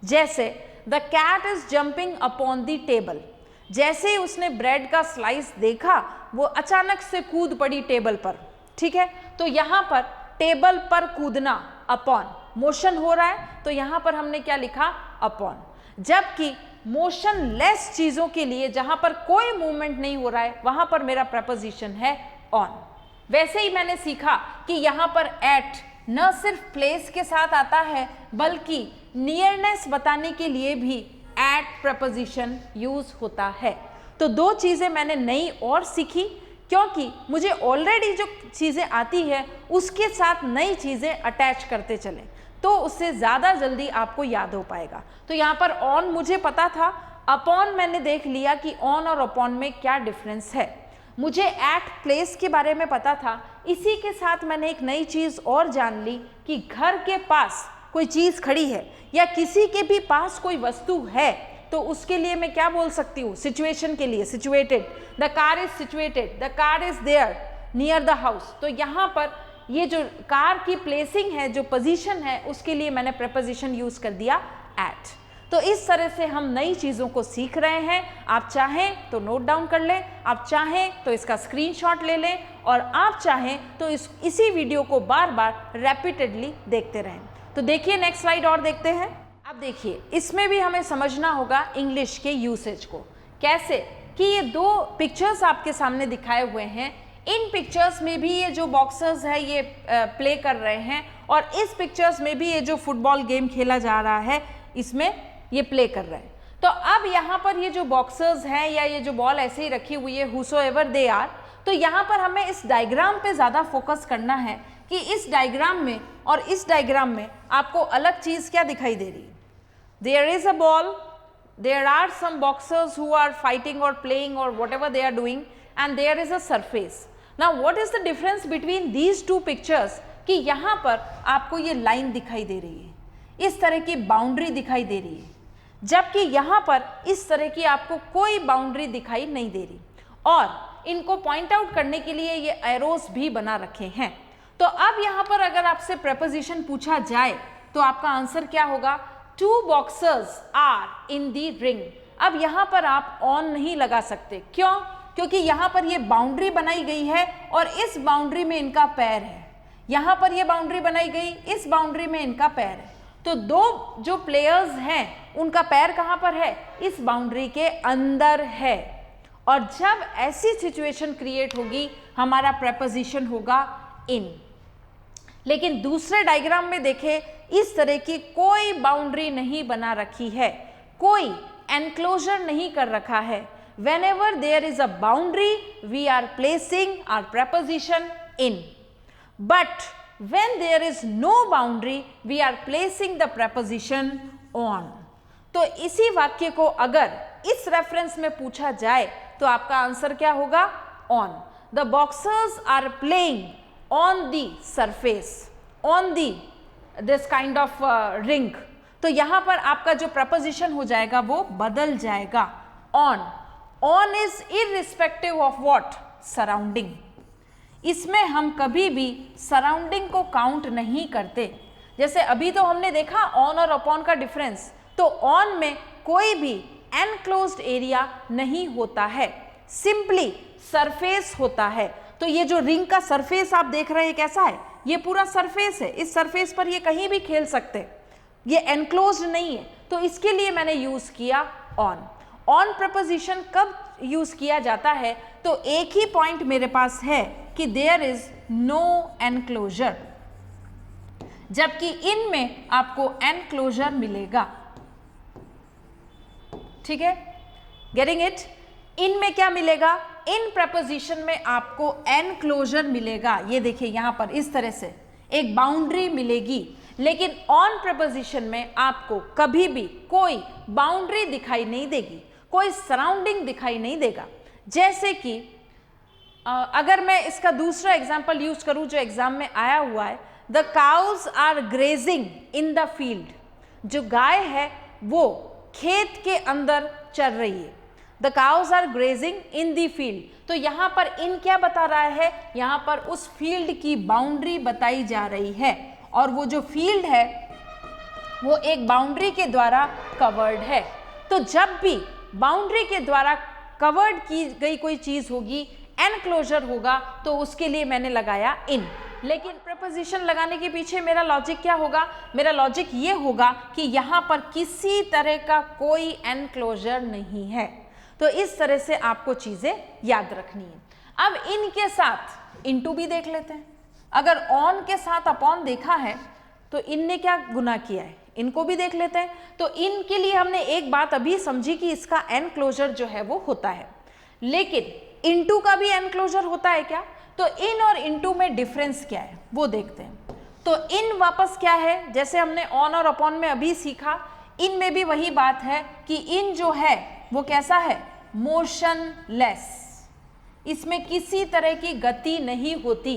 जैसे the cat is jumping upon the table, जैसे ही उसने ब्रेड का स्लाइस देखा वो अचानक से कूद पड़ी टेबल पर, ठीक है। तो यहाँ पर टेबल पर कूदना, अपॉन, मोशन हो रहा है तो यहाँ पर हमने क्या लिखा, अपॉन। जबकि मोशनलेस चीजों के लिए जहां पर कोई मूवमेंट नहीं हो रहा है वहां पर मेरा प्रपोजिशन है ऑन। वैसे ही मैंने सीखा कि यहाँ पर एट न सिर्फ प्लेस के साथ आता है बल्कि नियरनेस बताने के लिए भी एट प्रपोजिशन यूज होता है। तो दो चीजें मैंने नई और सीखी, क्योंकि मुझे ऑलरेडी जो चीजें आती है उसके साथ नई चीजें अटैच करते चले तो उससे ज़्यादा जल्दी आपको याद हो पाएगा। तो यहाँ पर ऑन मुझे पता था, अपॉन मैंने देख लिया कि ऑन और अपॉन में क्या डिफरेंस है। मुझे एट प्लेस के बारे में पता था, इसी के साथ मैंने एक नई चीज़ और जान ली कि घर के पास कोई चीज़ खड़ी है या किसी के भी पास कोई वस्तु है तो उसके लिए मैं क्या बोल सकती हूँ, सिचुएशन के लिए situated, the car is situated, the car is there near the house. तो यहाँ पर ये जो कार की प्लेसिंग है, जो पोजीशन है, उसके लिए मैंने प्रपोजिशन यूज कर दिया एट। तो इस तरह से हम नई चीज़ों को सीख रहे हैं। आप चाहें तो नोट डाउन कर लें, आप चाहें तो इसका स्क्रीनशॉट ले लें और आप चाहें तो इसी वीडियो को बार बार रैपिडेडली देखते रहें। तो देखिए नेक्स्ट स्लाइड और देखते हैं। अब देखिए इसमें भी हमें समझना होगा इंग्लिश के यूसेज को, कैसे कि ये दो पिक्चर्स आपके सामने दिखाए हुए हैं, इन पिक्चर्स में भी ये जो बॉक्सर्स है ये प्ले कर रहे हैं और इस पिक्चर्स में भी ये जो फुटबॉल गेम खेला जा रहा है इसमें ये प्ले कर रहे हैं। तो अब यहाँ पर ये जो बॉक्सर्स हैं या ये जो बॉल ऐसे ही रखी हुई है, हुसोएवर दे आर, तो यहाँ पर हमें इस डायग्राम पे ज़्यादा फोकस करना है कि इस डायग्राम में और इस डायग्राम में आपको अलग चीज़ क्या दिखाई दे रही है। There is a ball, there are some boxers who are fighting और प्लेइंग और whatever they are doing, and there is a surface. Now what is the difference between these two pictures कि यहाँ पर आपको ये line दिखाई दे रही है, इस तरह की बाउंड्री दिखाई दे रही है, जबकि यहाँ पर इस तरह की आपको कोई बाउंड्री दिखाई नहीं दे रही, और इनको पॉइंट आउट करने के लिए ये एरोस भी बना रखे हैं। तो अब यहाँ पर अगर आपसे प्रेपोजिशन पूछा जाए तो आपका आंसर क्या होगा? 2 boxers are in the ring. अब यहाँ पर आप ऑन नहीं लगा सकते, क्यों? क्योंकि यहाँ पर ये बाउंड्री बनाई गई है और इस बाउंड्री में इनका पैर है, यहाँ पर ये बाउंड्री बनाई गई, इस बाउंड्री में इनका पैर है। तो दो जो प्लेयर्स हैं उनका पैर कहाँ पर है? इस बाउंड्री के अंदर है। और जब ऐसी सिचुएशन क्रिएट होगी हमारा प्रेपोजिशन होगा इन। लेकिन दूसरे डायग्राम में देखें, इस तरह की कोई बाउंड्री नहीं बना रखी है, कोई एनक्लोजर नहीं कर रखा है। Whenever there is a boundary, we are placing our preposition in. But when there is no boundary, we are placing the preposition on. तो इसी वाक्य को अगर इस रेफरेंस में पूछा जाए तो आपका आंसर क्या होगा? on. The boxers are playing on the surface, on the this kind of ring. तो यहाँ पर आपका जो preposition हो जाएगा वो बदल जाएगा on. On is irrespective of what? Surrounding. इसमें हम कभी भी सराउंडिंग को काउंट नहीं करते। जैसे अभी तो हमने देखा ऑन और अपॉन का डिफरेंस, तो ऑन में कोई भी एनक्लोज्ड एरिया नहीं होता है, सिंपली सरफेस होता है। तो ये जो रिंग का सरफेस आप देख रहे हैं कैसा है? ये पूरा सरफेस है, इस सरफेस पर ये कहीं भी खेल सकते, ये एनक्लोज्ड नहीं है। तो इसके लिए मैंने यूज किया ऑन। ऑन प्रपोजिशन कब यूज किया जाता है? तो एक ही पॉइंट मेरे पास है कि देयर इज नो एनक्लोजर, जबकि इन में आपको एनक्लोजर मिलेगा। ठीक है, गेटिंग इट? इन में क्या मिलेगा? इन प्रपोजिशन में आपको एनक्लोजर मिलेगा। ये देखिए यहां पर इस तरह से एक बाउंड्री मिलेगी, लेकिन ऑन प्रपोजिशन में आपको कभी भी कोई बाउंड्री दिखाई नहीं देगी, कोई सराउंडिंग दिखाई नहीं देगा। जैसे कि अगर मैं इसका दूसरा एग्जाम्पल यूज करूं जो एग्जाम में आया हुआ है, the cows are grazing in the field. जो गाय है वो खेत के अंदर चल रही है। The cows are grazing in the field. तो यहाँ पर इन क्या बता रहा है? यहाँ पर उस फील्ड की बाउंड्री बताई जा रही है, और वो जो फील्ड है वो एक बाउंड्री के द्वारा कवर्ड है। तो जब भी बाउंड्री के द्वारा कवर्ड की गई कोई चीज होगी, एनक्लोजर होगा, तो उसके लिए मैंने लगाया इन। लेकिन प्रपोजिशन लगाने के पीछे मेरा लॉजिक क्या होगा? मेरा लॉजिक ये होगा कि यहाँ पर किसी तरह का कोई एनक्लोजर नहीं है। तो इस तरह से आपको चीजें याद रखनी है। अब इन के साथ इनटू भी देख लेते हैं। अगर ऑन के साथ अपॉन देखा है तो इन ने क्या गुना किया है, इनको भी देख लेते हैं। तो इन के लिए हमने एक बात अभी समझी कि इसका एनक्लोजर जो है वो होता है, लेकिन इनटू का भी एनक्लोजर होता है क्या? तो इन और इनटू में डिफरेंस क्या है वो देखते हैं। तो इन वापस क्या है? जैसे हमने ऑन और अपॉन में अभी सीखा, इन में भी वही बात है कि इन जो है वो कैसा है? मोशनलेस। इसमें किसी तरह की गति नहीं होती।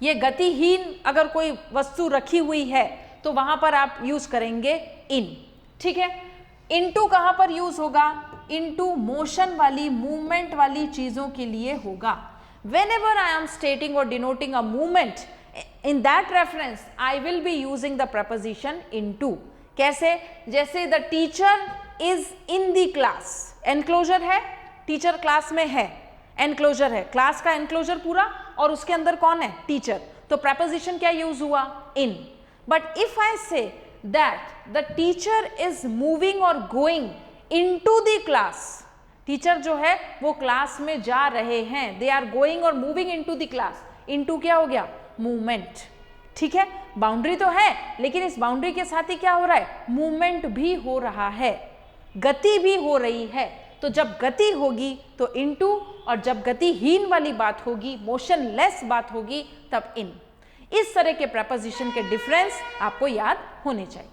ये गतिहीन अगर कोई वस्तु रखी हुई है तो वहां पर आप यूज करेंगे इन। ठीक है, इनटू कहां पर यूज होगा? इनटू मोशन वाली, मूवमेंट वाली चीजों के लिए होगा। whenever I am stating or denoting a movement, in that reference I will be using the preposition into. कैसे? जैसे the teacher is in the class, enclosure है, टीचर क्लास में है, एनक्लोजर है, क्लास का एनक्लोजर पूरा, और उसके अंदर कौन है? टीचर। तो preposition क्या यूज हुआ? इन। But if I say that the teacher is moving or going into the class, teacher जो है वो क्लास में जा रहे हैं, दे आर गोइंग और moving into the class. Into क्या हो गया? मूवमेंट। ठीक है, बाउंड्री तो है, लेकिन इस बाउंड्री के साथ ही क्या हो रहा है? मूवमेंट भी हो रहा है, गति भी हो रही है। तो जब गति होगी तो इनटू, और जब गतिहीन वाली बात होगी, मोशनलेस बात होगी, तब इन। इस तरह के प्रपोजिशन के डिफरेंस आपको याद होने चाहिए।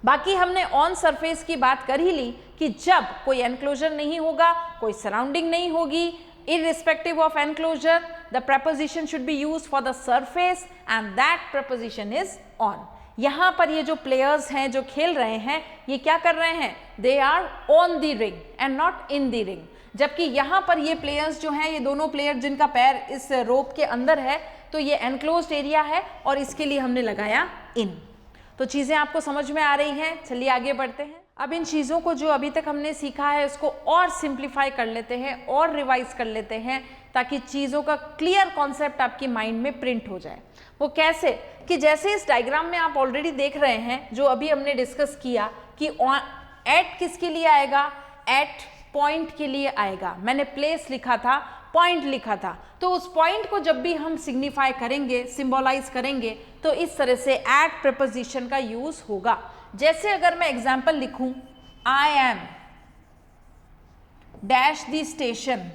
बाकी हमने ऑन सरफेस की बात कर ही ली कि जब कोई एनक्लोजर नहीं होगा, कोई सराउंडिंग नहीं होगी, irrespective of enclosure, the preposition should be used for the surface and that preposition is on. यहाँ पर ये जो प्लेयर्स हैं जो खेल रहे हैं ये क्या कर रहे हैं, they are on the ring and not in the ring. जबकि यहाँ पर ये प्लेयर्स जो हैं, ये दोनों प्लेयर जिनका पैर इस रोप के अंदर है, तो ये एनक्लोज्ड एरिया है और इसके लिए हमने लगाया इन। तो चीज़ें आपको समझ में आ रही हैं। चलिए आगे बढ़ते हैं। अब इन चीज़ों को जो अभी तक हमने सीखा है उसको और सिंप्लीफाई कर लेते हैं और रिवाइज कर लेते हैं, ताकि चीज़ों का क्लियर कॉन्सेप्ट आपकी माइंड में प्रिंट हो जाए। वो कैसे कि जैसे इस डायग्राम में आप ऑलरेडी देख रहे हैं, जो अभी हमने डिस्कस किया कि एट किसके लिए आएगा, एट पॉइंट के लिए आएगा। मैंने प्लेस लिखा था, पॉइंट लिखा था, तो उस पॉइंट को जब भी हम सिग्निफाई करेंगे, सिंबलाइज करेंगे, तो इस तरह से एट प्रीपोजिशन का यूज होगा। जैसे अगर मैं एग्जाम्पल लिखूं, I am dash the station,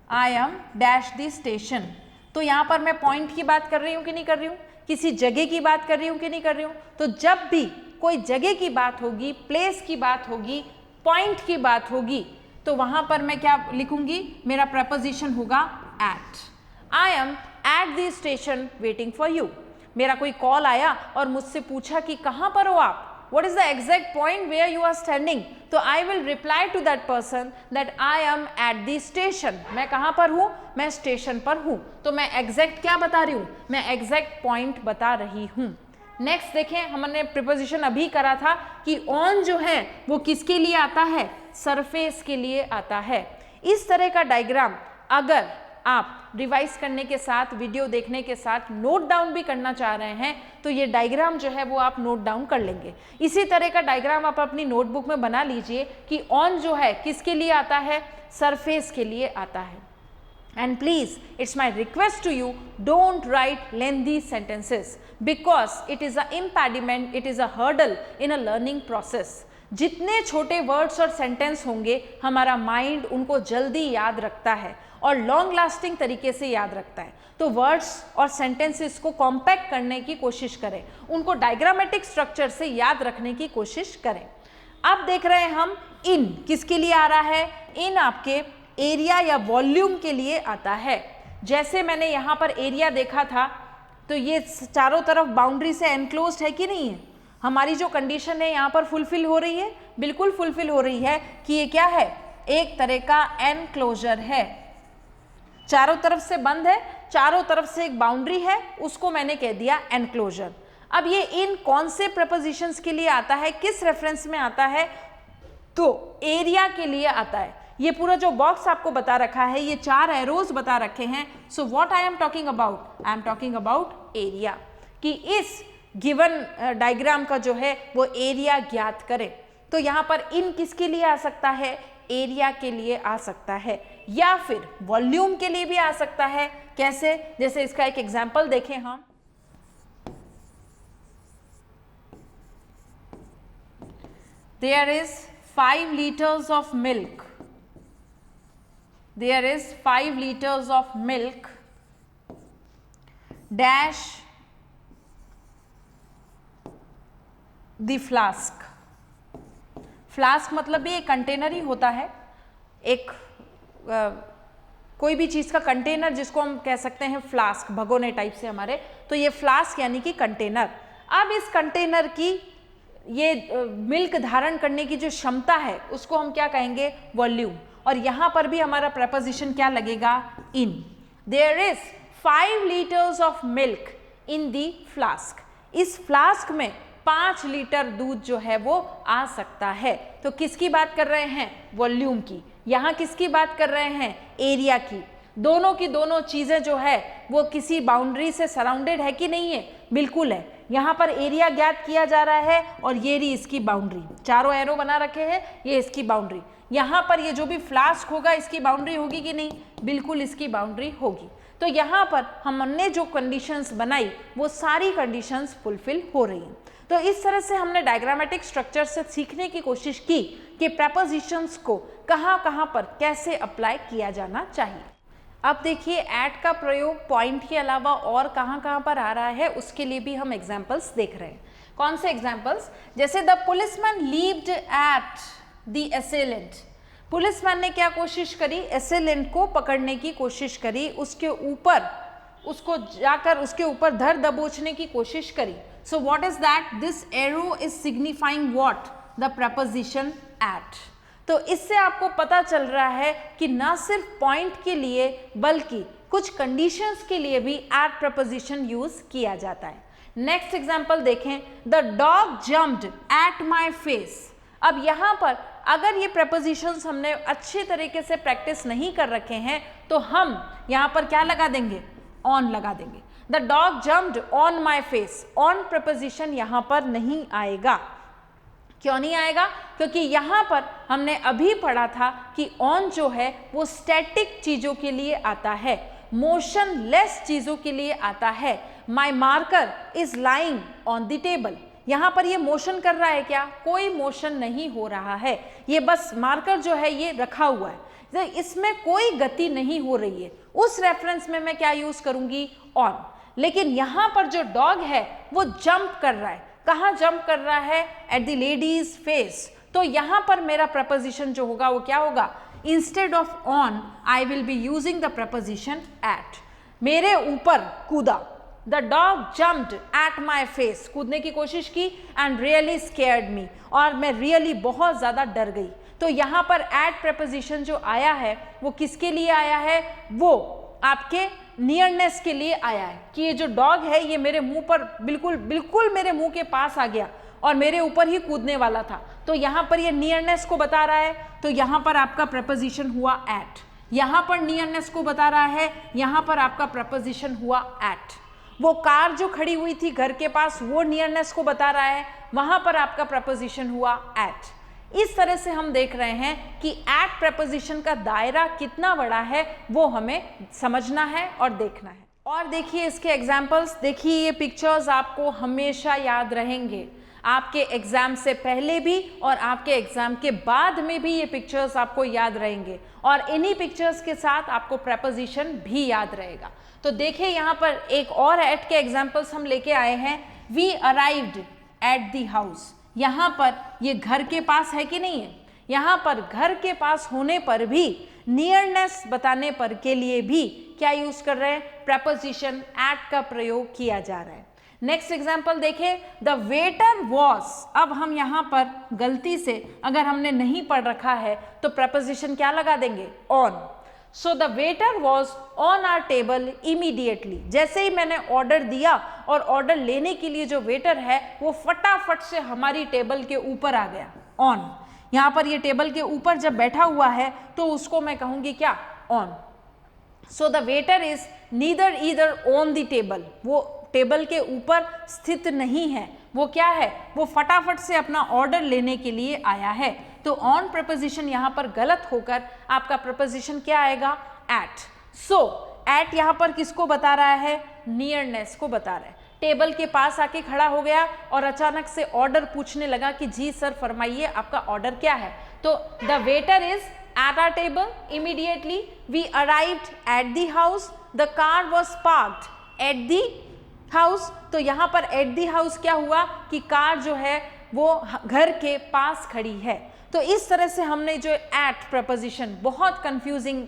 I am dash the station, तो यहां पर मैं पॉइंट की बात कर रही हूं कि नहीं कर रही हूं, किसी जगह की बात कर रही हूं कि नहीं कर रही हूं। तो जब भी कोई जगह की बात होगी, प्लेस की बात होगी, पॉइंट की बात होगी, तो वहां पर मैं क्या लिखूंगी, मेरा प्रपोजिशन होगा at. I am at the station waiting for you. मेरा कोई कॉल आया और मुझसे पूछा कि कहां पर हो आप, what is the exact point where you are standing, तो I will reply to that person that I am at the station। मैं कहां पर हूं, मैं स्टेशन पर हूं। तो मैं एग्जैक्ट क्या बता रही हूं, मैं एग्जैक्ट पॉइंट बता रही हूं। नेक्स्ट देखें, हमने प्रीपोजिशन अभी करा था कि ऑन जो है वो किसके लिए आता है, सरफेस के लिए आता है। इस तरह का डायग्राम अगर आप रिवाइज करने के साथ, वीडियो देखने के साथ नोट डाउन भी करना चाह रहे हैं, तो ये डायग्राम जो है वो आप नोट डाउन कर लेंगे। इसी तरह का डायग्राम आप अपनी नोटबुक में बना लीजिए कि ऑन जो है किसके लिए आता है, सरफेस के लिए आता है। And please, it's my request to you, don't write lengthy sentences because it is an impediment, it is a hurdle in a learning process। जितने छोटे वर्ड्स और सेंटेंस होंगे, हमारा माइंड उनको जल्दी याद रखता है और लॉन्ग लास्टिंग तरीके से याद रखता है। तो वर्ड्स और सेंटेंसेस को कॉम्पैक्ट करने की कोशिश करें, उनको डायग्रामेटिक स्ट्रक्चर से याद रखने की कोशिश करें। अब देख रहे हैं हम इन किसके लिए आ रहा है, इन आपके एरिया या वॉल्यूम के लिए आता है। जैसे मैंने यहाँ पर एरिया देखा था, तो ये चारों तरफ बाउंड्री से एनक्लोज्ड है कि नहीं है। हमारी जो कंडीशन है यहाँ पर फुलफिल हो रही है, बिल्कुल फुलफिल हो रही है कि ये क्या है, एक तरह का एनक्लोजर है, चारों तरफ से बंद है, चारों तरफ से एक बाउंड्री है, उसको मैंने कह दिया एनक्लोजर। अब ये इन कौन से प्रपोजिशंस के लिए आता है, किस रेफरेंस में आता है, तो एरिया के लिए आता है। ये पूरा जो बॉक्स आपको बता रखा है, ये 4 एरोज बता रखे हैं। So what I am talking about, I am talking about area, कि इस गिवन डायग्राम का जो है वो एरिया ज्ञात करें। तो यहाँ पर इन किसके लिए आ सकता है, एरिया के लिए आ सकता है, या फिर वॉल्यूम के लिए भी आ सकता है। कैसे, जैसे इसका एक एग्जाम्पल देखें हम, there is 5 liters of milk, there is 5 liters of milk dash the flask। Flask मतलब भी एक कंटेनर ही होता है, एक कोई भी चीज़ का कंटेनर जिसको हम कह सकते हैं फ्लास्क, भगोने टाइप से हमारे, तो ये फ्लास्क यानी कि कंटेनर। अब इस कंटेनर की ये मिल्क धारण करने की जो क्षमता है उसको हम क्या कहेंगे, वॉल्यूम। और यहाँ पर भी हमारा प्रपोजिशन क्या लगेगा, in. There is 5 liters of milk in the flask. इस फ्लास्क में 5 लीटर दूध जो है वो आ सकता है। तो किसकी बात कर रहे हैं, वॉल्यूम की। यहाँ किसकी बात कर रहे हैं, एरिया की। दोनों की दोनों चीज़ें जो है वो किसी बाउंड्री से सराउंडेड है कि नहीं है, बिल्कुल है। यहाँ पर एरिया ज्ञात किया जा रहा है और ये रही इसकी बाउंड्री, चारों एरो बना रखे हैं, ये इसकी बाउंड्री। यहाँ पर ये जो भी फ्लास्क होगा इसकी बाउंड्री होगी कि नहीं, बिल्कुल इसकी बाउंड्री होगी। तो यहाँ पर हमने जो कंडीशंस बनाई वो सारी कंडीशंस फुलफिल हो रही हैं। तो इस तरह से हमने डायग्रामेटिक स्ट्रक्चर से सीखने की कोशिश की कि प्रपोजिशंस को कहाँ कहाँ पर कैसे अप्लाई किया जाना चाहिए। अब देखिए एट का प्रयोग पॉइंट के अलावा और कहाँ कहाँ पर आ रहा है, उसके लिए भी हम एग्जाम्पल्स देख रहे हैं। कौन से एग्जाम्पल्स, जैसे the policeman levied at the असेलेंट। Policeman ने क्या कोशिश करी, असेलेंट को पकड़ने की कोशिश करी, उसके ऊपर उसको जाकर उसके ऊपर धर दबोचने की कोशिश करी। So what is that? This arrow is signifying what? The preposition at. तो इससे आपको पता चल रहा है कि ना सिर्फ पॉइंट के लिए बल्कि कुछ कंडीशंस के लिए भी एट प्रपोजिशन यूज किया जाता है। नेक्स्ट एग्जांपल देखें, the dog jumped at my face. अब यहाँ पर अगर ये प्रपोजिशंस हमने अच्छे तरीके से प्रैक्टिस नहीं कर रखे हैं तो हम यहाँ पर क्या लगा देंगे? ऑन लगा देंगे। The dog jumped on my face, on preposition यहाँ पर नहीं आएगा। क्यों नहीं आएगा? क्योंकि यहाँ पर हमने अभी पढ़ा था कि ऑन जो है वो स्टैटिक चीजों के लिए आता है, मोशनलेस चीजों के लिए आता है। My marker is lying on the table. यहाँ पर ये मोशन कर रहा है क्या? कोई मोशन नहीं हो रहा है, ये बस मार्कर जो है ये रखा हुआ है, इसमें कोई गति नहीं हो रही है। उस रेफरेंस में मैं क्या यूज करूंगी? ऑन। लेकिन यहाँ पर जो डॉग है वो जंप कर रहा है। कहाँ जंप कर रहा है? At the ladies face. तो यहाँ पर मेरा प्रपोजिशन जो होगा वो क्या होगा? Instead of on I will be using the preposition at. मेरे ऊपर कूदा, the dog jumped at my face, कूदने की कोशिश की, एंड रियली स्केयर्ड मी, और मैं रियली बहुत ज़्यादा डर गई। तो यहाँ पर एट प्रपोजिशन जो आया है वो किसके लिए आया है? वो आपके नियरनेस के लिए आया है कि ये जो डॉग है ये मेरे मुंह पर बिल्कुल मेरे मुंह के पास आ गया और मेरे ऊपर ही कूदने वाला था। तो यहाँ पर ये नियरनेस को बता रहा है, तो यहाँ पर आपका प्रपोजिशन हुआ एट। यहाँ पर नियरनेस को बता रहा है, यहाँ पर आपका प्रपोजिशन हुआ एट। वो कार जो खड़ी हुई थी घर के पास वो नियरनेस को बता रहा है, वहां पर आपका प्रपोजिशन हुआ एट। इस तरह से हम देख रहे हैं कि एट प्रपोजिशन का दायरा कितना बड़ा है वो हमें समझना है और देखना है। और देखिए इसके एग्जाम्पल्स, देखिए ये पिक्चर्स आपको हमेशा याद रहेंगे, आपके एग्जाम से पहले भी और आपके एग्जाम के बाद में भी ये पिक्चर्स आपको याद रहेंगे, और इन्हीं पिक्चर्स के साथ आपको प्रपोजिशन भी याद रहेगा। तो देखिए यहाँ पर एक और एट के एग्जाम्पल्स हम लेके आए हैं। We arrived at the house. यहाँ पर ये घर के पास है कि नहीं है? यहाँ पर घर के पास होने पर भी, नियरनेस बताने पर के लिए भी क्या यूज कर रहे हैं? प्रपोजिशन एट का प्रयोग किया जा रहा है। नेक्स्ट एग्जाम्पल देखें, द वेटर वॉज। अब हम यहाँ पर गलती से अगर हमने नहीं पढ़ रखा है तो प्रपोजिशन क्या लगा देंगे? On. So the waiter was on our table immediately. जैसे ही मैंने ऑर्डर दिया और ऑर्डर लेने के लिए जो वेटर है वो फटाफट से हमारी टेबल के ऊपर आ गया, ऑन। यहाँ पर ये टेबल के ऊपर जब बैठा हुआ है तो उसको मैं कहूँगी क्या? On. So the waiter is neither either on the table. वो टेबल के ऊपर स्थित नहीं है, वो क्या है? वो फटाफट से अपना ऑर्डर लेने के लिए आया है। तो ऑन प्रपोजिशन यहाँ पर गलत होकर आपका प्रपोजिशन क्या आएगा? एट। सो एट यहाँ पर किसको बता रहा है? नियरनेस को बता रहा है। टेबल के पास आके खड़ा हो गया और अचानक से ऑर्डर पूछने लगा कि जी सर फरमाइए आपका ऑर्डर क्या है। तो the waiter is at our table immediately. We arrived at the house. The car was parked at the house. तो यहाँ पर एट द हाउस क्या हुआ कि कार जो है वो घर के पास खड़ी है। तो इस तरह से हमने जो एट प्रपोजिशन, बहुत कंफ्यूजिंग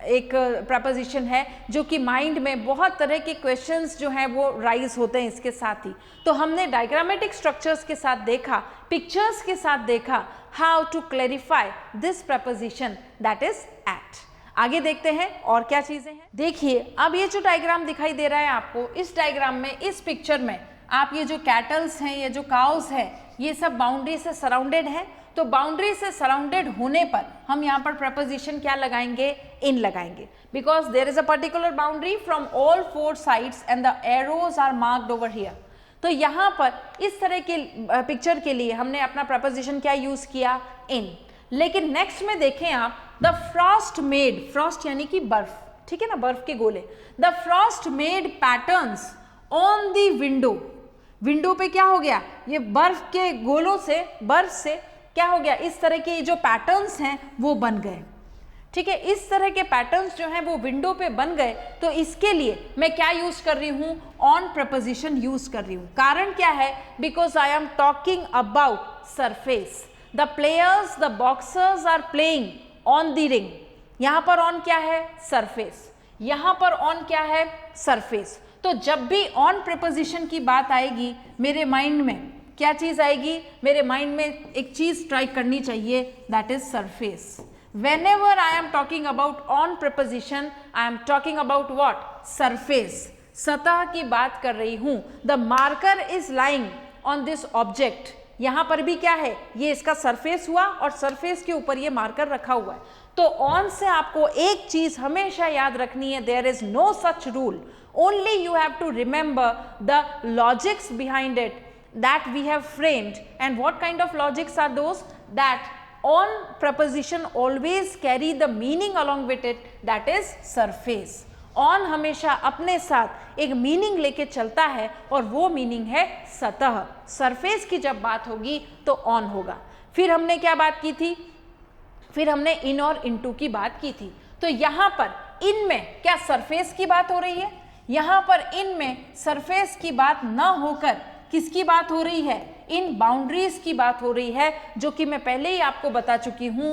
एक प्रपोजिशन है जो कि माइंड में बहुत तरह के क्वेश्चंस जो हैं वो राइज होते हैं इसके साथ ही। तो हमने डायग्रामेटिक स्ट्रक्चर्स के साथ देखा, पिक्चर्स के साथ देखा how to clarify this proposition that is at. आगे देखते हैं और क्या चीजें हैं। देखिए अब ये जो डायग्राम दिखाई दे रहा है आपको, इस डायग्राम में, इस पिक्चर में आप ये जो कैटल्स हैं, ये जो काउस है, ये सब बाउंड्री से सराउंडेड है। तो बाउंड्री से सराउंडेड होने पर हम यहाँ पर प्रपोजिशन क्या लगाएंगे? इन लगाएंगे, because there is a particular boundary from all four sides and the arrows are marked over here. तो यहाँ पर इस तरह के पिक्चर के लिए हमने अपना प्रपोजिशन क्या यूज किया? इन। लेकिन नेक्स्ट में देखें आप, द फ्रॉस्ट मेड, फ्रॉस्ट यानी कि बर्फ, ठीक है ना, बर्फ के गोले। The Frost made patterns on the window. Window पे क्या हो गया? ये बर्फ के गोलों से, बर्फ से क्या हो गया? इस तरह के जो पैटर्न्स हैं वो बन गए, ठीक है। इस तरह के पैटर्न्स जो हैं वो विंडो पे बन गए। तो इसके लिए मैं क्या यूज कर रही हूँ? ऑन प्रपोजिशन यूज कर रही हूँ। कारण क्या है? Because I am talking about surface. The players, the boxers are playing on the ring. यहाँ पर ऑन क्या है? सरफेस। यहाँ पर ऑन क्या है, सरफेस। तो जब भी ऑन प्रीपोजिशन की बात आएगी मेरे माइंड में क्या चीज आएगी, मेरे माइंड में एक चीज स्ट्राइक करनी चाहिए, that is surface. Whenever I am talking about on preposition, I am talking about what? Surface. सतह की बात कर रही हूं। The marker is lying on this object. यहां पर भी क्या है, ये इसका सरफेस हुआ और सरफेस के ऊपर ये मार्कर रखा हुआ है। तो ऑन से आपको एक चीज हमेशा याद रखनी है, there is no such rule. Only you have to remember the logics behind it that we have framed. And what kind of logics are those? That on preposition always carry the meaning along with it, that is surface. on हमेशा अपने साथ एक meaning लेके चलता है और वो meaning है सतह। सरफेस की जब बात होगी तो ऑन होगा। फिर हमने क्या बात की थी, फिर हमने इन और इनटू की बात की थी। तो यहाँ पर इन में क्या सरफेस की बात हो रही है, यहाँ पर इन में सरफेस की बात ना होकर किसकी बात हो रही है, इन बाउंड्रीज की बात हो रही है, जो कि मैं पहले ही आपको बता चुकी हूं,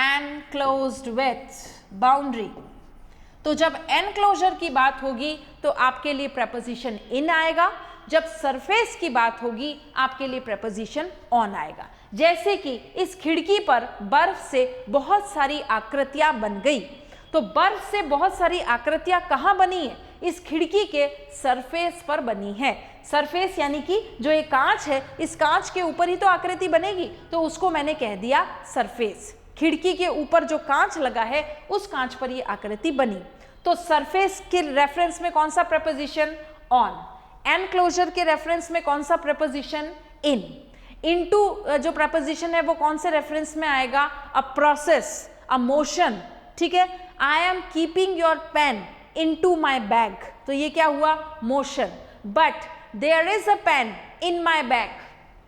एनक्लोज्ड विथ बाउंड्री। तो जब एनक्लोजर की बात होगी तो आपके लिए प्रेपोजिशन इन आएगा, जब सरफेस की बात होगी आपके लिए प्रेपोजिशन ऑन आएगा। जैसे कि इस खिड़की पर बर्फ से बहुत सारी आकृतियां बन गई, तो बर्फ से बहुत सारी आकृतियां कहाँ बनी है, इस खिड़की के सरफेस पर बनी है। सरफेस यानी कि जो ये कांच है, इस कांच के ऊपर ही तो आकृति बनेगी, तो उसको मैंने कह दिया सरफेस। खिड़की के ऊपर जो कांच लगा है उस कांच पर ये आकृति बनी। तो सरफेस के रेफरेंस में कौन सा प्रेपोजिशन, ऑन। एनक्लोजर के रेफरेंस में कौन सा प्रेपोजिशन, इन। इनटू जो प्रेपोजिशन है वो कौन से रेफरेंस में आएगा, अ प्रोसेस, अ मोशन। ठीक है, I am keeping your pen into my bag, तो ये क्या हुआ, motion. But there is a pen in my bag,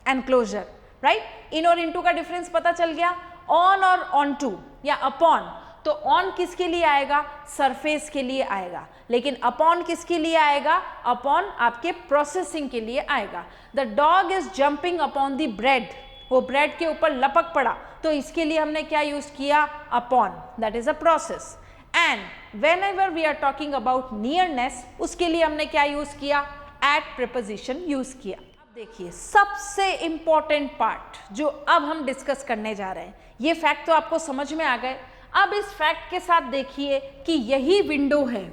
enclosure, right. In और इनटू का डिफरेंस पता चल गया। ऑन और ऑन टू या अपॉन, तो ऑन किसके लिए आएगा, सरफेस के लिए आएगा, लेकिन अपॉन किसके लिए आएगा, अपॉन आपके प्रोसेसिंग के लिए आएगा। The dog is jumping upon the bread, वो ब्रेड के ऊपर लपक पड़ा, तो इसके लिए हमने क्या यूज किया, upon, that is a process. And whenever we are talking about nearness, उसके लिए हमने क्या यूज किया, एट प्रीपोजिशन यूज किया। अब देखिए सबसे इंपॉर्टेंट पार्ट जो अब हम डिस्कस करने जा रहे हैं, ये फैक्ट तो आपको समझ में आ गए। अब इस फैक्ट के साथ देखिए कि यही विंडो है,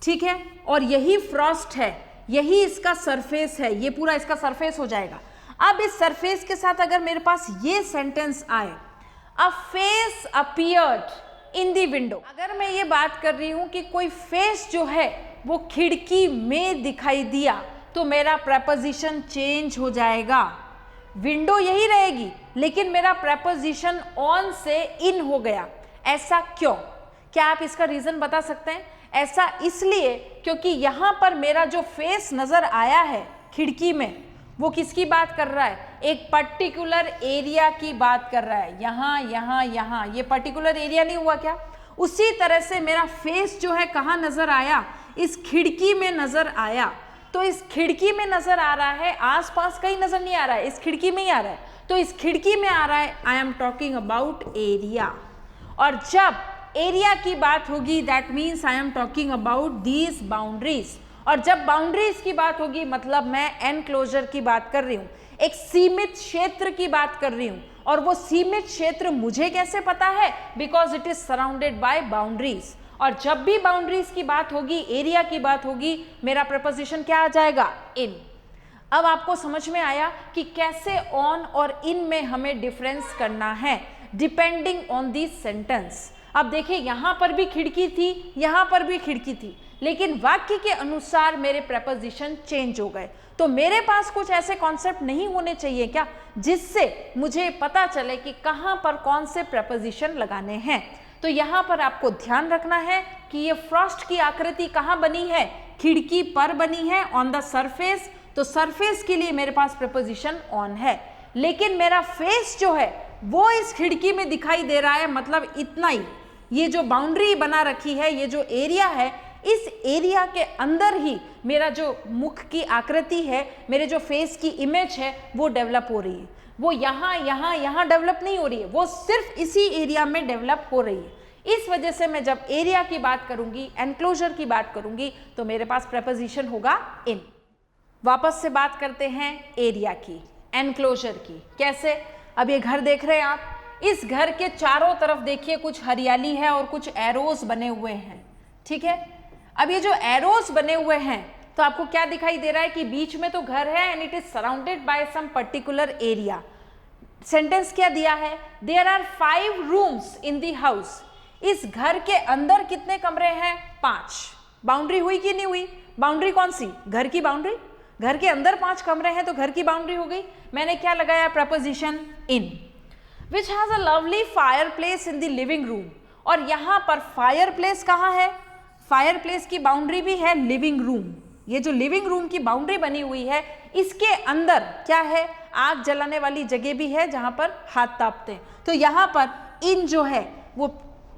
ठीक है, और यही फ्रॉस्ट है, यही इसका सरफेस है, ये पूरा इसका सरफेस हो जाएगा। अब इस सरफेस के साथ अगर मेरे पास ये सेंटेंस आए, अ face appeared in the window, अगर मैं ये बात कर रही हूं कि कोई फेस जो है वो खिड़की में दिखाई दिया, तो मेरा प्रेपोजिशन चेंज हो जाएगा। विंडो यही रहेगी लेकिन मेरा प्रेपोजिशन ऑन से इन हो गया। ऐसा क्यों, क्या आप इसका रीजन बता सकते हैं? ऐसा इसलिए क्योंकि यहाँ पर मेरा जो फेस नजर आया है खिड़की में, वो किसकी बात कर रहा है, एक पर्टिकुलर एरिया की बात कर रहा है। यहाँ यहाँ यहाँ ये पर्टिकुलर एरिया नहीं हुआ क्या? उसी तरह से मेरा फेस जो है कहाँ नजर आया, इस खिड़की में नजर आया। तो इस खिड़की में नजर आ रहा है, आसपास कहीं नजर नहीं आ रहा है, इस खिड़की में ही आ रहा है। तो इस खिड़की में आ रहा है, I am talking about area. और जब एरिया की बात होगी that means I am talking about these boundaries. और जब बाउंड्रीज की बात होगी मतलब मैं एनक्लोजर की बात कर रही हूँ, एक सीमित क्षेत्र की बात कर रही हूँ। और वो सीमित क्षेत्र मुझे कैसे पता है, because it is surrounded bye boundaries. और जब भी बाउंड्रीज की बात होगी, एरिया की बात होगी, मेरा प्रीपोजिशन क्या आ जाएगा, इन। अब आपको समझ में आया कि कैसे ऑन और इन में हमें डिफरेंस करना है डिपेंडिंग ऑन दी सेंटेंस। अब देखिए यहाँ पर भी खिड़की थी, यहाँ पर भी खिड़की थी, लेकिन वाक्य के अनुसार मेरे प्रेपोजिशन चेंज हो गए। तो मेरे पास कुछ ऐसे कॉन्सेप्ट नहीं होने चाहिए क्या, जिससे मुझे पता चले कि कहाँ पर कौन से प्रेपोजिशन लगाने हैं। तो यहाँ पर आपको ध्यान रखना है कि ये फ्रॉस्ट की आकृति कहाँ बनी है, खिड़की पर बनी है, ऑन द सरफेस। तो सरफेस के लिए मेरे पास प्रीपोजिशन ऑन है, लेकिन मेरा फेस जो है वो इस खिड़की में दिखाई दे रहा है, मतलब इतना ही। ये जो बाउंड्री बना रखी है, ये जो एरिया है, इस एरिया के अंदर ही मेरा जो मुख की आकृति है, मेरे जो फेस की इमेज है वो डेवलप हो रही है। वो यहाँ यहाँ यहाँ डेवलप नहीं हो रही है, वो सिर्फ इसी एरिया में डेवलप हो रही है। इस वजह से मैं जब एरिया की बात करूंगी, एनक्लोजर की बात करूंगी, तो मेरे पास प्रेपोजिशन होगा इन। वापस से बात करते हैं एरिया की, एनक्लोजर की। कैसे? अब ये घर देख रहे हैं आप, इस घर के चारों तरफ देखिए कुछ हरियाली है और कुछ एरोज बने हुए हैं, ठीक है। अब ये जो एरोज बने हुए हैं, तो आपको क्या दिखाई दे रहा है कि बीच में तो घर है and it is surrounded by some particular area. Sentence क्या दिया है? There are 5 rooms in the house. इस घर के अंदर कितने कमरे हैं? 5। बाउंड्री हुई कि नहीं हुई? बाउंड्री कौन सी? घर की बाउंड्री। घर के अंदर 5 कमरे हैं तो घर की बाउंड्री हो गई। मैंने क्या लगाया? Preposition in. Which has a lovely fire place in the living room. और यहां पर फायर प्लेस कहाँ है? फायर प्लेस की बाउंड्री भी है लिविंग रूम। ये जो लिविंग रूम की बाउंड्री बनी हुई है, इसके अंदर क्या है? आग जलाने वाली जगह भी है जहां पर हाथ तापते हैं। तो यहां पर इन जो है वो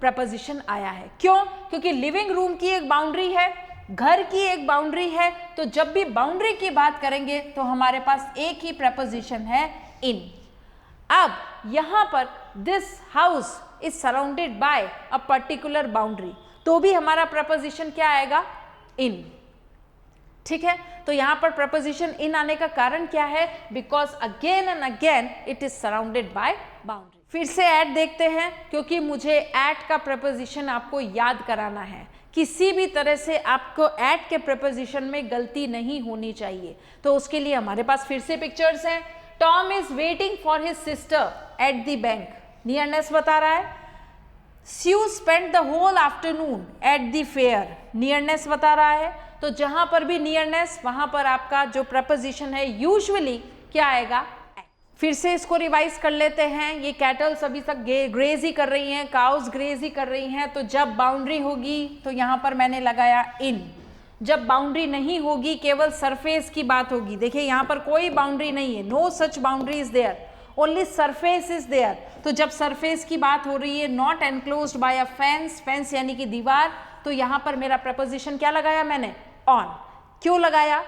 प्रपोजिशन आया है। क्यों? क्योंकि लिविंग रूम की एक बाउंड्री है, घर की एक बाउंड्री है, तो जब भी बाउंड्री की बात करेंगे तो हमारे पास एक ही प्रपोजिशन है इन। अब यहां पर this house is surrounded bye a particular boundary, तो भी हमारा प्रपोजिशन क्या आएगा? इन। ठीक है, तो यहां पर प्रपोजिशन इन आने का कारण क्या है? Because again and again it is surrounded bye boundary. फिर से एट देखते हैं, क्योंकि मुझे एट का प्रपोजिशन आपको याद कराना है। किसी भी तरह से आपको एट के प्रपोजिशन में गलती नहीं होनी चाहिए, तो उसके लिए हमारे पास फिर से पिक्चर्स हैं। Tom is waiting for his sister at the bank, nearness बता रहा है। Sue spent the whole afternoon at the fair, nearness बता रहा है। तो जहां पर भी नियरनेस, वहां पर आपका जो प्रपोजिशन है यूजुअली क्या आएगा? फिर से इसको रिवाइज कर लेते हैं। ये कैटल्स अभी तक ग्रेज ही कर रही हैं, काउस ग्रेज ही कर रही हैं, तो जब बाउंड्री होगी तो यहाँ पर मैंने लगाया इन। जब बाउंड्री नहीं होगी, केवल सरफेस की बात होगी, देखिए यहाँ पर कोई बाउंड्री नहीं है, no such boundary is there, only surface is there. तो जब सरफेस की बात हो रही है, not enclosed by a fence, fence यानी कि दीवार, तो यहाँ पर मेरा प्रपोजिशन क्या लगाया मैंने? ऑन। क्यों लगाया?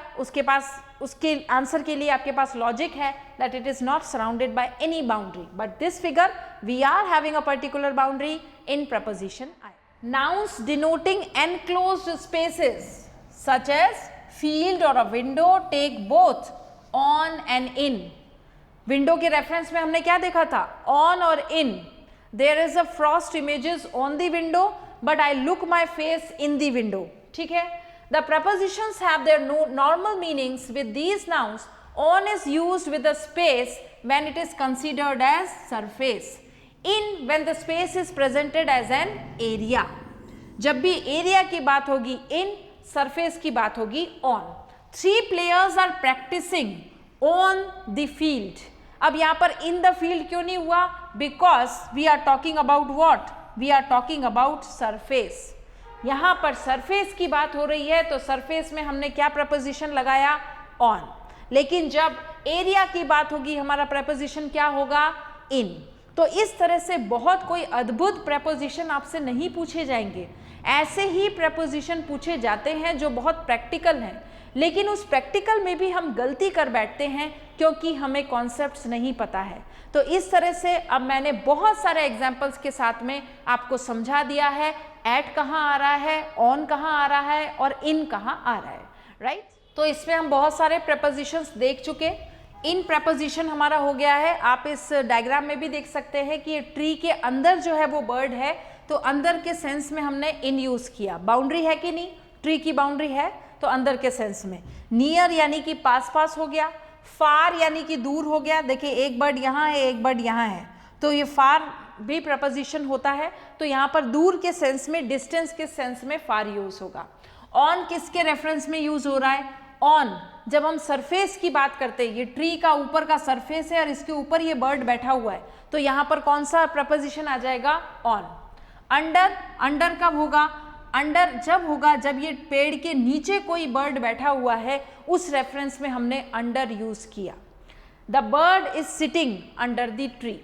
उसके आंसर के लिए आपके पास लॉजिक है that it is not surrounded by any boundary, but this figure we are having a particular boundary in preposition I. Nouns denoting enclosed spaces such as field or a window take both on and in. Window के reference में हमने क्या देखा था? On और in. There is a frost images on the window but I look my face in the window. ठीक है, the prepositions have their normal meanings with these nouns. On is used with a space when it is considered as surface, in when the space is presented as an area. जब भी area की बात होगी इन, surface की बात होगी on. 3 players are practicing on the field. अब यहाँ पर इन द फील्ड क्यों नहीं हुआ? Because we are talking about what? We are talking about surface. यहाँ पर सरफेस की बात हो रही है, तो सरफेस में हमने क्या प्रपोजिशन लगाया? ऑन। लेकिन जब एरिया की बात होगी, हमारा प्रपोजिशन क्या होगा? इन। तो इस तरह से बहुत कोई अद्भुत प्रपोजिशन आपसे नहीं पूछे जाएंगे। ऐसे ही प्रपोजिशन पूछे जाते हैं जो बहुत प्रैक्टिकल हैं, लेकिन उस प्रैक्टिकल में भी हम गलती कर बैठते हैं क्योंकि हमें कॉन्सेप्ट्स नहीं पता है। तो इस तरह से अब मैंने बहुत सारे एग्जाम्पल्स के साथ में आपको समझा दिया है एट कहाँ आ रहा है, ऑन कहाँ आ रहा है और इन कहाँ आ रहा है, राइट। तो इसमें हम बहुत सारे प्रपोजिशंस देख चुके। इन प्रपोजिशन हमारा हो गया है। आप इस डायग्राम में भी देख सकते हैं कि ट्री के अंदर जो है वो बर्ड है, तो अंदर के सेंस में हमने इन यूज किया। बाउंड्री है कि नहीं? ट्री की बाउंड्री है, तो अंदर के सेंस में। नियर यानी कि पास पास हो गया, फार यानी कि दूर हो गया। देखिए एक बर्ड यहाँ है, एक बर्ड यहाँ है, तो ये फार भी प्रपोजिशन होता है। तो यहाँ पर दूर के सेंस में, डिस्टेंस के सेंस में फार यूज होगा। ऑन किसके रेफरेंस में यूज हो रहा है? ऑन जब हम सरफेस की बात करते हैं, ये ट्री का ऊपर का सरफेस है और इसके ऊपर ये बर्ड बैठा हुआ है, तो यहाँ पर कौन सा प्रपोजिशन आ जाएगा? ऑन। अंडर, अंडर कब होगा? अंडर जब होगा जब ये पेड़ के नीचे कोई बर्ड बैठा हुआ है, उस रेफरेंस में हमने अंडर यूज किया। The bird is sitting under the tree.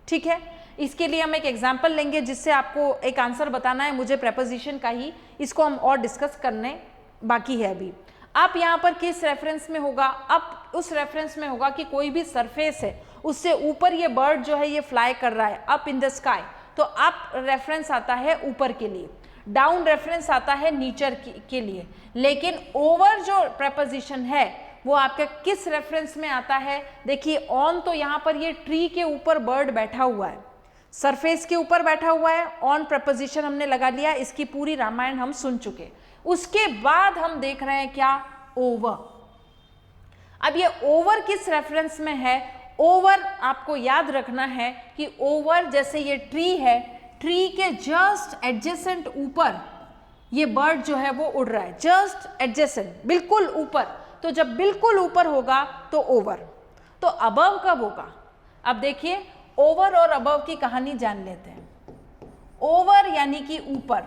ठीक है, इसके लिए हम एक एग्जाम्पल लेंगे जिससे आपको एक आंसर बताना है मुझे प्रपोजिशन का ही। इसको हम और डिस्कस करने बाकी है अभी। अब यहाँ पर किस रेफरेंस में होगा? अब उस रेफरेंस में होगा कि कोई भी सरफेस है, उससे ऊपर ये बर्ड जो है ये फ्लाई कर रहा है अप इन द स्काई, तो अप रेफरेंस आता है ऊपर के लिए, डाउन रेफरेंस आता है नीचे के लिए, लेकिन ओवर जो प्रेपोजिशन है वो आपके किस रेफरेंस में आता है? देखिए ऑन, तो यहाँ पर ये ट्री के ऊपर बर्ड बैठा हुआ है, सरफेस के ऊपर बैठा हुआ है, ऑन प्रेपोजिशन हमने लगा लिया, इसकी पूरी रामायण हम सुन चुके। उसके बाद हम देख रहे हैं क्या? ओवर। अब ये ओवर किस रेफरेंस में है? ओवर आपको याद रखना है कि ओवर जैसे ये ट्री है, ट्री के जस्ट एडजेसेंट ऊपर ये बर्ड जो है वो उड़ रहा है, जस्ट एडजेसेंट, बिल्कुल ऊपर। तो जब बिल्कुल ऊपर होगा तो ओवर। तो अबव कब होगा? अब देखिए ओवर और अबव की कहानी जान लेते हैं। ओवर यानी कि ऊपर,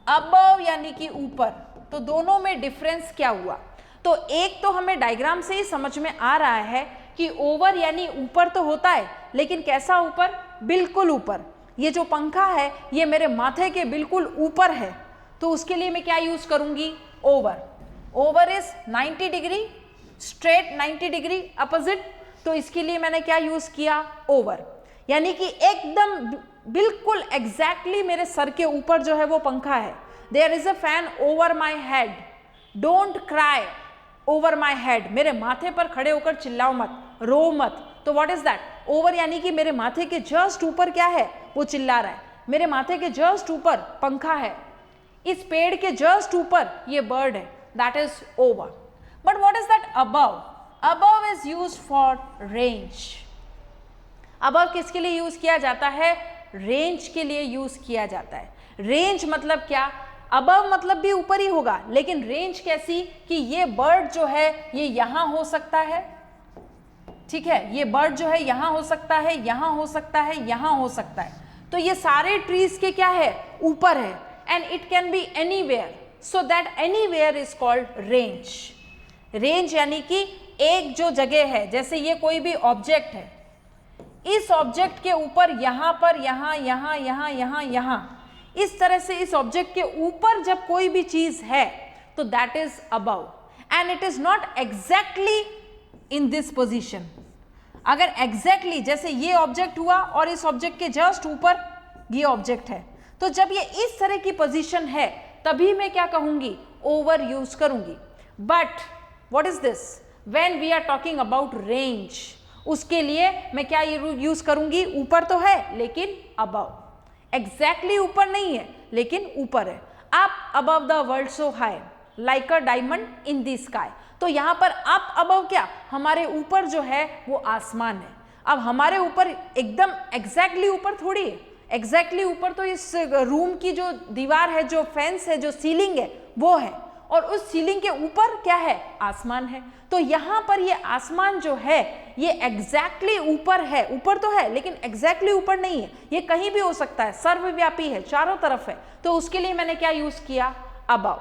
अबव यानी कि ऊपर, तो दोनों में डिफरेंस क्या हुआ? तो एक तो हमें डायग्राम से ही समझ में आ रहा है कि ओवर यानी ऊपर तो होता है, लेकिन कैसा ऊपर? बिल्कुल ऊपर। ये जो पंखा है ये मेरे माथे के बिल्कुल ऊपर है, तो उसके लिए मैं क्या यूज करूंगी? Over. Over is 90 degree, straight 90 degree opposite, तो इसके लिए मैंने क्या यूज किया? ओवर। यानी कि एकदम बिल्कुल एग्जैक्टली मेरे सर के ऊपर जो है वो पंखा है। There is a fan over my head, don't cry over my head, मेरे माथे पर खड़े होकर चिल्लाओ मत, रो मत। तो व्हाट इज दैट? ओवर यानी कि मेरे माथे के जस्ट ऊपर क्या है? वो चिल्ला रहा है। मेरे माथे के जस्ट ऊपर पंखा है, इस पेड़ के जस्ट ऊपर ये बर्ड है, that is over. But what is that above? Above is use for range. Above किसके लिए यूज किया जाता है? रेंज के लिए यूज किया जाता है। रेंज मतलब क्या? अबव मतलब भी ऊपर ही होगा, लेकिन रेंज कैसी? कि ये बर्ड जो है ये यहां हो सकता है, ठीक है, ये बर्ड जो है यहां हो सकता है, यहां हो सकता है, यहां हो सकता है। तो ये सारे ट्रीज के क्या है? ऊपर है। And it can be anywhere, so that anywhere is called range. Range यानी कि एक जो जगह है, जैसे ये कोई भी ऑब्जेक्ट है, इस ऑब्जेक्ट के ऊपर यहां पर, यहां, यहां, यहां, यहां, यहां, इस तरह से इस ऑब्जेक्ट के ऊपर जब कोई भी चीज है तो that is above. And it is not exactly in this position. अगर एग्जैक्टली जैसे ये ऑब्जेक्ट हुआ और इस ऑब्जेक्ट के जस्ट ऊपर ये ऑब्जेक्ट है, तो जब ये इस तरह की पोजीशन है तभी मैं क्या कहूंगी? ओवर यूज करूंगी। But what is this? When we are talking about range, उसके लिए मैं क्या यूज करूंगी? ऊपर तो है लेकिन अबव। एग्जैक्टली ऊपर नहीं है लेकिन ऊपर है। Up above the world so high like a diamond in the sky. तो यहाँ पर अप अबव क्या? हमारे ऊपर जो है वो आसमान है। अब हमारे ऊपर एकदम एग्जैक्टली ऊपर थोड़ी है, एग्जैक्टली ऊपर तो इस रूम की जो दीवार है, जो फेंस है, जो सीलिंग है वो है, और उस सीलिंग के ऊपर क्या है? आसमान है। तो यहाँ पर ये आसमान जो है ये एग्जैक्टली ऊपर है, ऊपर तो है लेकिन एग्जैक्टली ऊपर नहीं है, ये कहीं भी हो सकता है, सर्वव्यापी है, चारों तरफ है। तो उसके लिए मैंने क्या यूज किया? Above.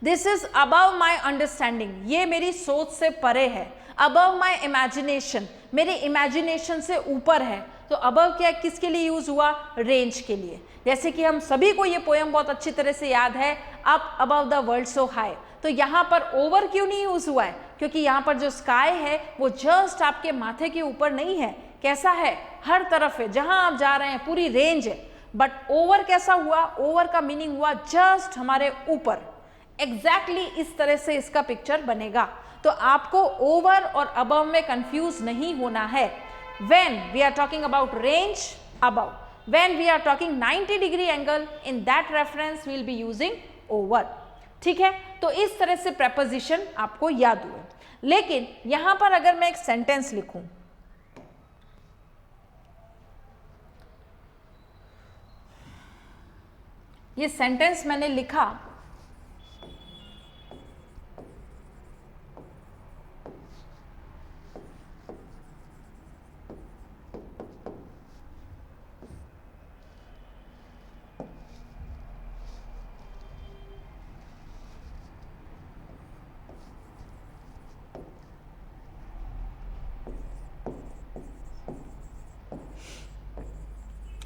This is above my understanding, ये मेरी सोच से परे है। अबव माई इमेजिनेशन, मेरे इमेजिनेशन से ऊपर है। तो अबव क्या किसके लिए यूज हुआ? रेंज के लिए। जैसे कि हम सभी को ये पोयम बहुत अच्छी तरह से याद है, up above the world so high. तो यहाँ पर ओवर क्यों नहीं यूज हुआ है? क्योंकि यहाँ पर जो स्काई है वो जस्ट आपके माथे के ऊपर नहीं है, कैसा है? हर तरफ है, जहां आप जा रहे हैं पूरी रेंज है। बट ओवर कैसा हुआ? ओवर का मीनिंग हुआ जस्ट हमारे ऊपर। एग्जैक्टली इस तरह से इसका पिक्चर बनेगा। तो आपको ओवर और अबव में कंफ्यूज नहीं होना है। When we are talking about range, above. When we are talking 90 degree angle, in that reference we will be using over. ठीक है, तो इस तरह से प्रेपोजिशन आपको याद हुए। लेकिन यहां पर अगर मैं एक सेंटेंस लिखूं, ये सेंटेंस मैंने लिखा,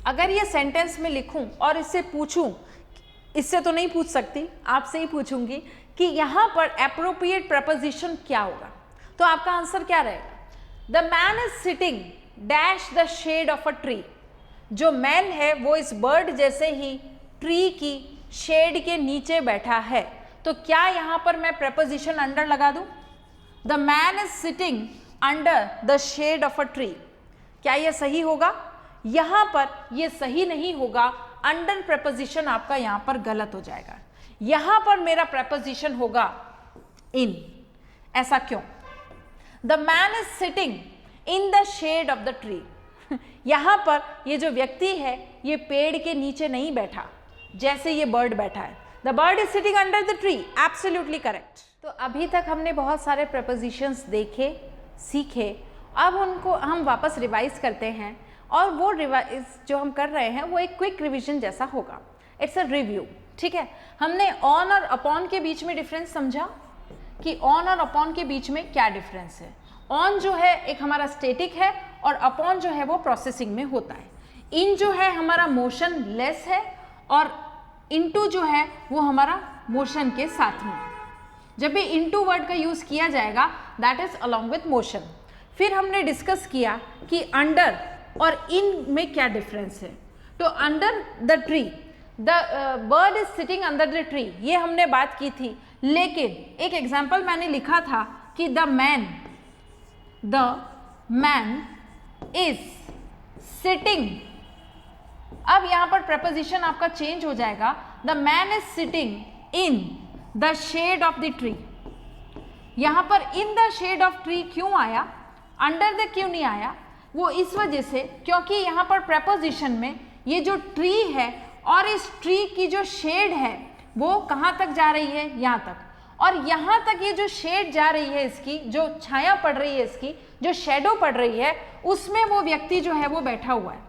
अगर ये सेंटेंस में लिखूं और इससे पूछूं, इससे तो नहीं पूछ सकती, आपसे ही पूछूंगी कि यहां पर एप्रोप्रिएट प्रपोजिशन क्या होगा, तो आपका आंसर क्या रहेगा? The man is sitting dash the shade of a tree. जो मैन है वो इस बर्ड जैसे ही ट्री की शेड के नीचे बैठा है, तो क्या यहाँ पर मैं प्रेपोजिशन अंडर लगा दूं? The man is sitting under the shade of a tree. क्या यह सही होगा? यहाँ पर यह सही नहीं होगा, अंडर प्रेपोजिशन आपका यहाँ पर गलत हो जाएगा। यहाँ पर मेरा प्रेपोजिशन होगा इन। ऐसा क्यों? The man is sitting in the shade of the tree. यहाँ पर ये जो व्यक्ति है ये पेड़ के नीचे नहीं बैठा जैसे ये बर्ड बैठा है। The bird is sitting under the tree, absolutely correct. तो अभी तक हमने बहुत सारे प्रपोजिशंस देखे, सीखे। अब उनको हम वापस रिवाइज करते हैं, और वो रिवाइज जो हम कर रहे हैं वो एक क्विक रिवीजन जैसा होगा। इट्स अ रिव्यू, ठीक है। हमने ऑन और अपॉन के बीच में डिफरेंस समझा कि ऑन और अपॉन के बीच में क्या डिफरेंस है। ऑन जो है एक हमारा स्टेटिक है और अपॉन जो है वो प्रोसेसिंग में होता है। इन जो है हमारा मोशन लेस है और इनटू जो है वो हमारा मोशन के साथ में। जब भी इनटू वर्ड का यूज किया जाएगा that is along with motion. फिर हमने डिस्कस किया कि अंडर और इन में क्या डिफरेंस है। तो under the tree, the bird is sitting under the tree, ये हमने बात की थी। लेकिन एक एग्जाम्पल मैंने लिखा था कि द मैन इज सिटिंग। अब यहां पर प्रपोजिशन आपका चेंज हो जाएगा। The man is sitting in the shade of the tree. यहां पर in the shade of tree क्यों आया, अंडर द क्यों नहीं आया? वो इस वजह से क्योंकि यहां पर प्रपोजिशन में ये जो ट्री है और इस ट्री की जो शेड है वो कहां तक जा रही है, यहां तक, और यहां तक ये जो शेड जा रही है, इसकी जो छाया पड़ रही है, इसकी जो शेडो पड़ रही है, उसमें वो व्यक्ति जो है वो बैठा हुआ है।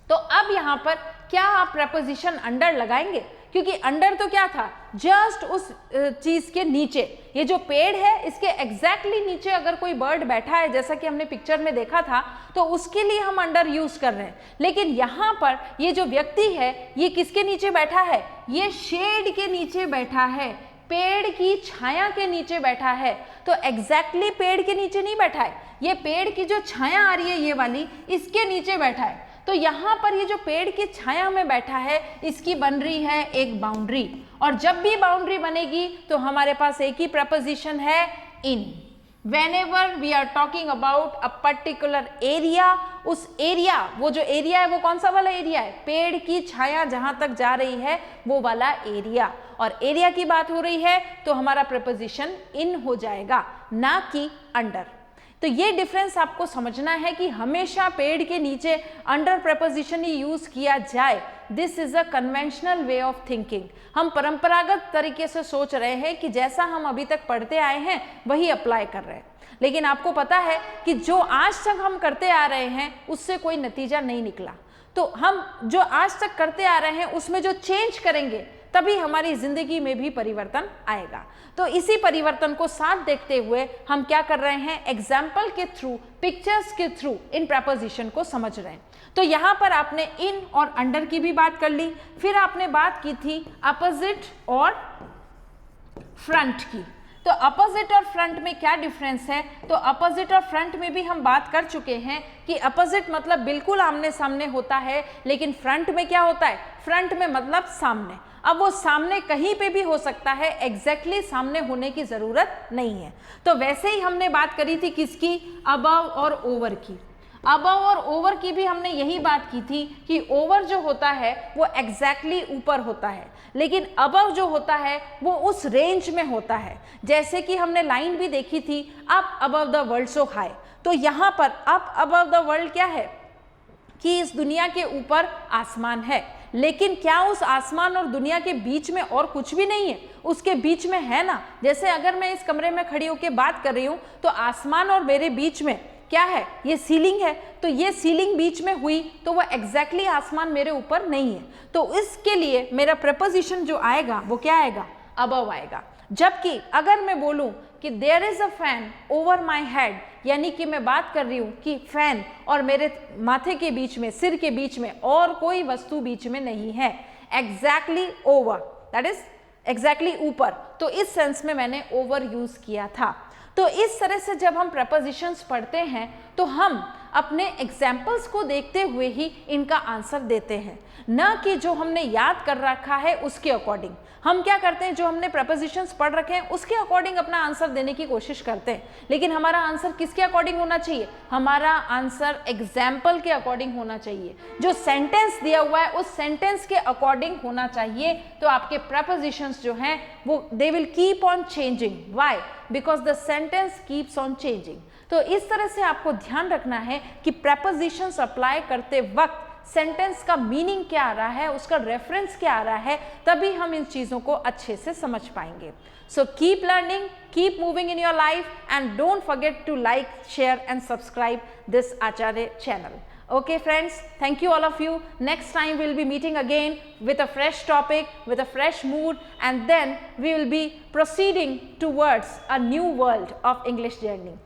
तो अब यहां पर क्या आप प्रपोजिशन अंडर लगाएंगे? क्योंकि अंडर तो क्या था, जस्ट उस चीज के नीचे। ये जो पेड़ है इसके एग्जैक्टली नीचे अगर कोई बर्ड बैठा है, जैसा कि हमने पिक्चर में देखा था, तो उसके लिए हम अंडर यूज कर रहे हैं। लेकिन यहाँ पर ये जो व्यक्ति है ये किसके नीचे बैठा है? ये शेड के नीचे बैठा है, पेड़ की छाया के नीचे बैठा है। तो एग्जैक्टली पेड़ के नीचे नहीं बैठा है, ये पेड़ की जो छाया आ रही है ये वाली, इसके नीचे बैठा है। तो यहाँ पर ये जो पेड़ की छाया में बैठा है इसकी बन रही है एक बाउंड्री, और जब भी बाउंड्री बनेगी तो हमारे पास एक ही प्रपोजिशन है इन। Whenever we are talking about a particular area, उस एरिया, वो जो एरिया है वो कौन सा वाला एरिया है? पेड़ की छाया जहां तक जा रही है वो वाला एरिया। और एरिया की बात हो रही है तो हमारा प्रपोजिशन इन हो जाएगा, ना कि अंडर। तो ये डिफरेंस आपको समझना है कि हमेशा पेड़ के नीचे अंडर प्रपोजिशन ही यूज किया जाए। This is a conventional way of thinking. हम परंपरागत तरीके से सोच रहे हैं कि जैसा हम अभी तक पढ़ते आए हैं वही अप्लाई कर रहे हैं, लेकिन आपको पता है कि जो आज तक हम करते आ रहे हैं उससे कोई नतीजा नहीं निकला। तो हम जो आज तक करते आ रहे हैं उसमें जो चेंज करेंगे तभी हमारी जिंदगी में भी परिवर्तन आएगा। तो इसी परिवर्तन को साथ देखते हुए हम क्या कर रहे हैं, एग्जाम्पल के थ्रू, पिक्चर्स के थ्रू इन प्रपोजिशन को समझ रहे हैं। तो यहाँ पर आपने इन और अंडर की भी बात कर ली, फिर आपने बात की थी अपोजिट और फ्रंट की। तो अपोजिट और फ्रंट में क्या डिफरेंस है? तो अपोजिट और फ्रंट में भी हम बात कर चुके हैं कि अपोजिट मतलब बिल्कुल आमने सामने होता है, लेकिन फ्रंट में क्या होता है? फ्रंट में मतलब सामने। अब वो सामने कहीं पे भी हो सकता है, एग्जैक्टली सामने होने की जरूरत नहीं है। तो वैसे ही हमने बात करी थी किसकी? अबव और ओवर की। अबव और ओवर की भी हमने यही बात की थी कि ओवर जो होता है वो एग्जैक्टली ऊपर होता है, लेकिन अबव जो होता है वो उस रेंज में होता है। जैसे कि हमने लाइन भी देखी थी, up above the world so high. तो यहाँ पर अप अबव द वर्ल्ड क्या है कि इस दुनिया के ऊपर आसमान है, लेकिन क्या उस आसमान और दुनिया के बीच में और कुछ भी नहीं है? उसके बीच में है ना। जैसे अगर मैं इस कमरे में खड़ी होकर बात कर रही हूँ तो आसमान और मेरे बीच में क्या है? ये सीलिंग है। तो ये सीलिंग बीच में हुई तो वो एग्जैक्टली आसमान मेरे ऊपर नहीं है। तो इसके लिए मेरा प्रपोजिशन जो आएगा वो क्या आएगा? अबव आएगा। जबकि अगर मैं बोलूं कि there is a fan over my head, यानी कि मैं बात कर रही हूं कि फैन और मेरे माथे के बीच में, सिर के बीच में और कोई वस्तु बीच में नहीं है, exactly over, that is exactly ऊपर। तो इस सेंस में मैंने ओवर यूज किया था। तो इस तरह से जब हम प्रपोजिशंस पढ़ते हैं तो हम अपने एग्जाम्पल्स को देखते हुए ही इनका आंसर देते हैं, न कि जो हमने याद कर रखा है उसके अकॉर्डिंग। हम क्या करते हैं, जो हमने प्रपोजिशंस पढ़ रखे हैं उसके अकॉर्डिंग अपना आंसर देने की कोशिश करते हैं, लेकिन हमारा आंसर किसके अकॉर्डिंग होना चाहिए? हमारा आंसर एग्जाम्पल के अकॉर्डिंग होना चाहिए। जो सेंटेंस दिया हुआ है उस सेंटेंस के अकॉर्डिंग होना चाहिए। तो आपके प्रपोजिशंस जो हैं वो they will keep on changing. Why? Because the sentence keeps on changing. तो इस तरह से आपको ध्यान रखना है कि प्रपोजिशंस अप्लाई करते वक्त सेंटेंस का मीनिंग क्या आ रहा है, उसका रेफरेंस क्या आ रहा है, तभी हम इन चीज़ों को अच्छे से समझ पाएंगे। So keep learning, keep moving in your life and don't forget to like, share and subscribe this Acharya channel. Okay friends, thank you all of you. Next time we'll be meeting again with a fresh topic, with a fresh mood, and then we will be proceeding towards a new world of English journey.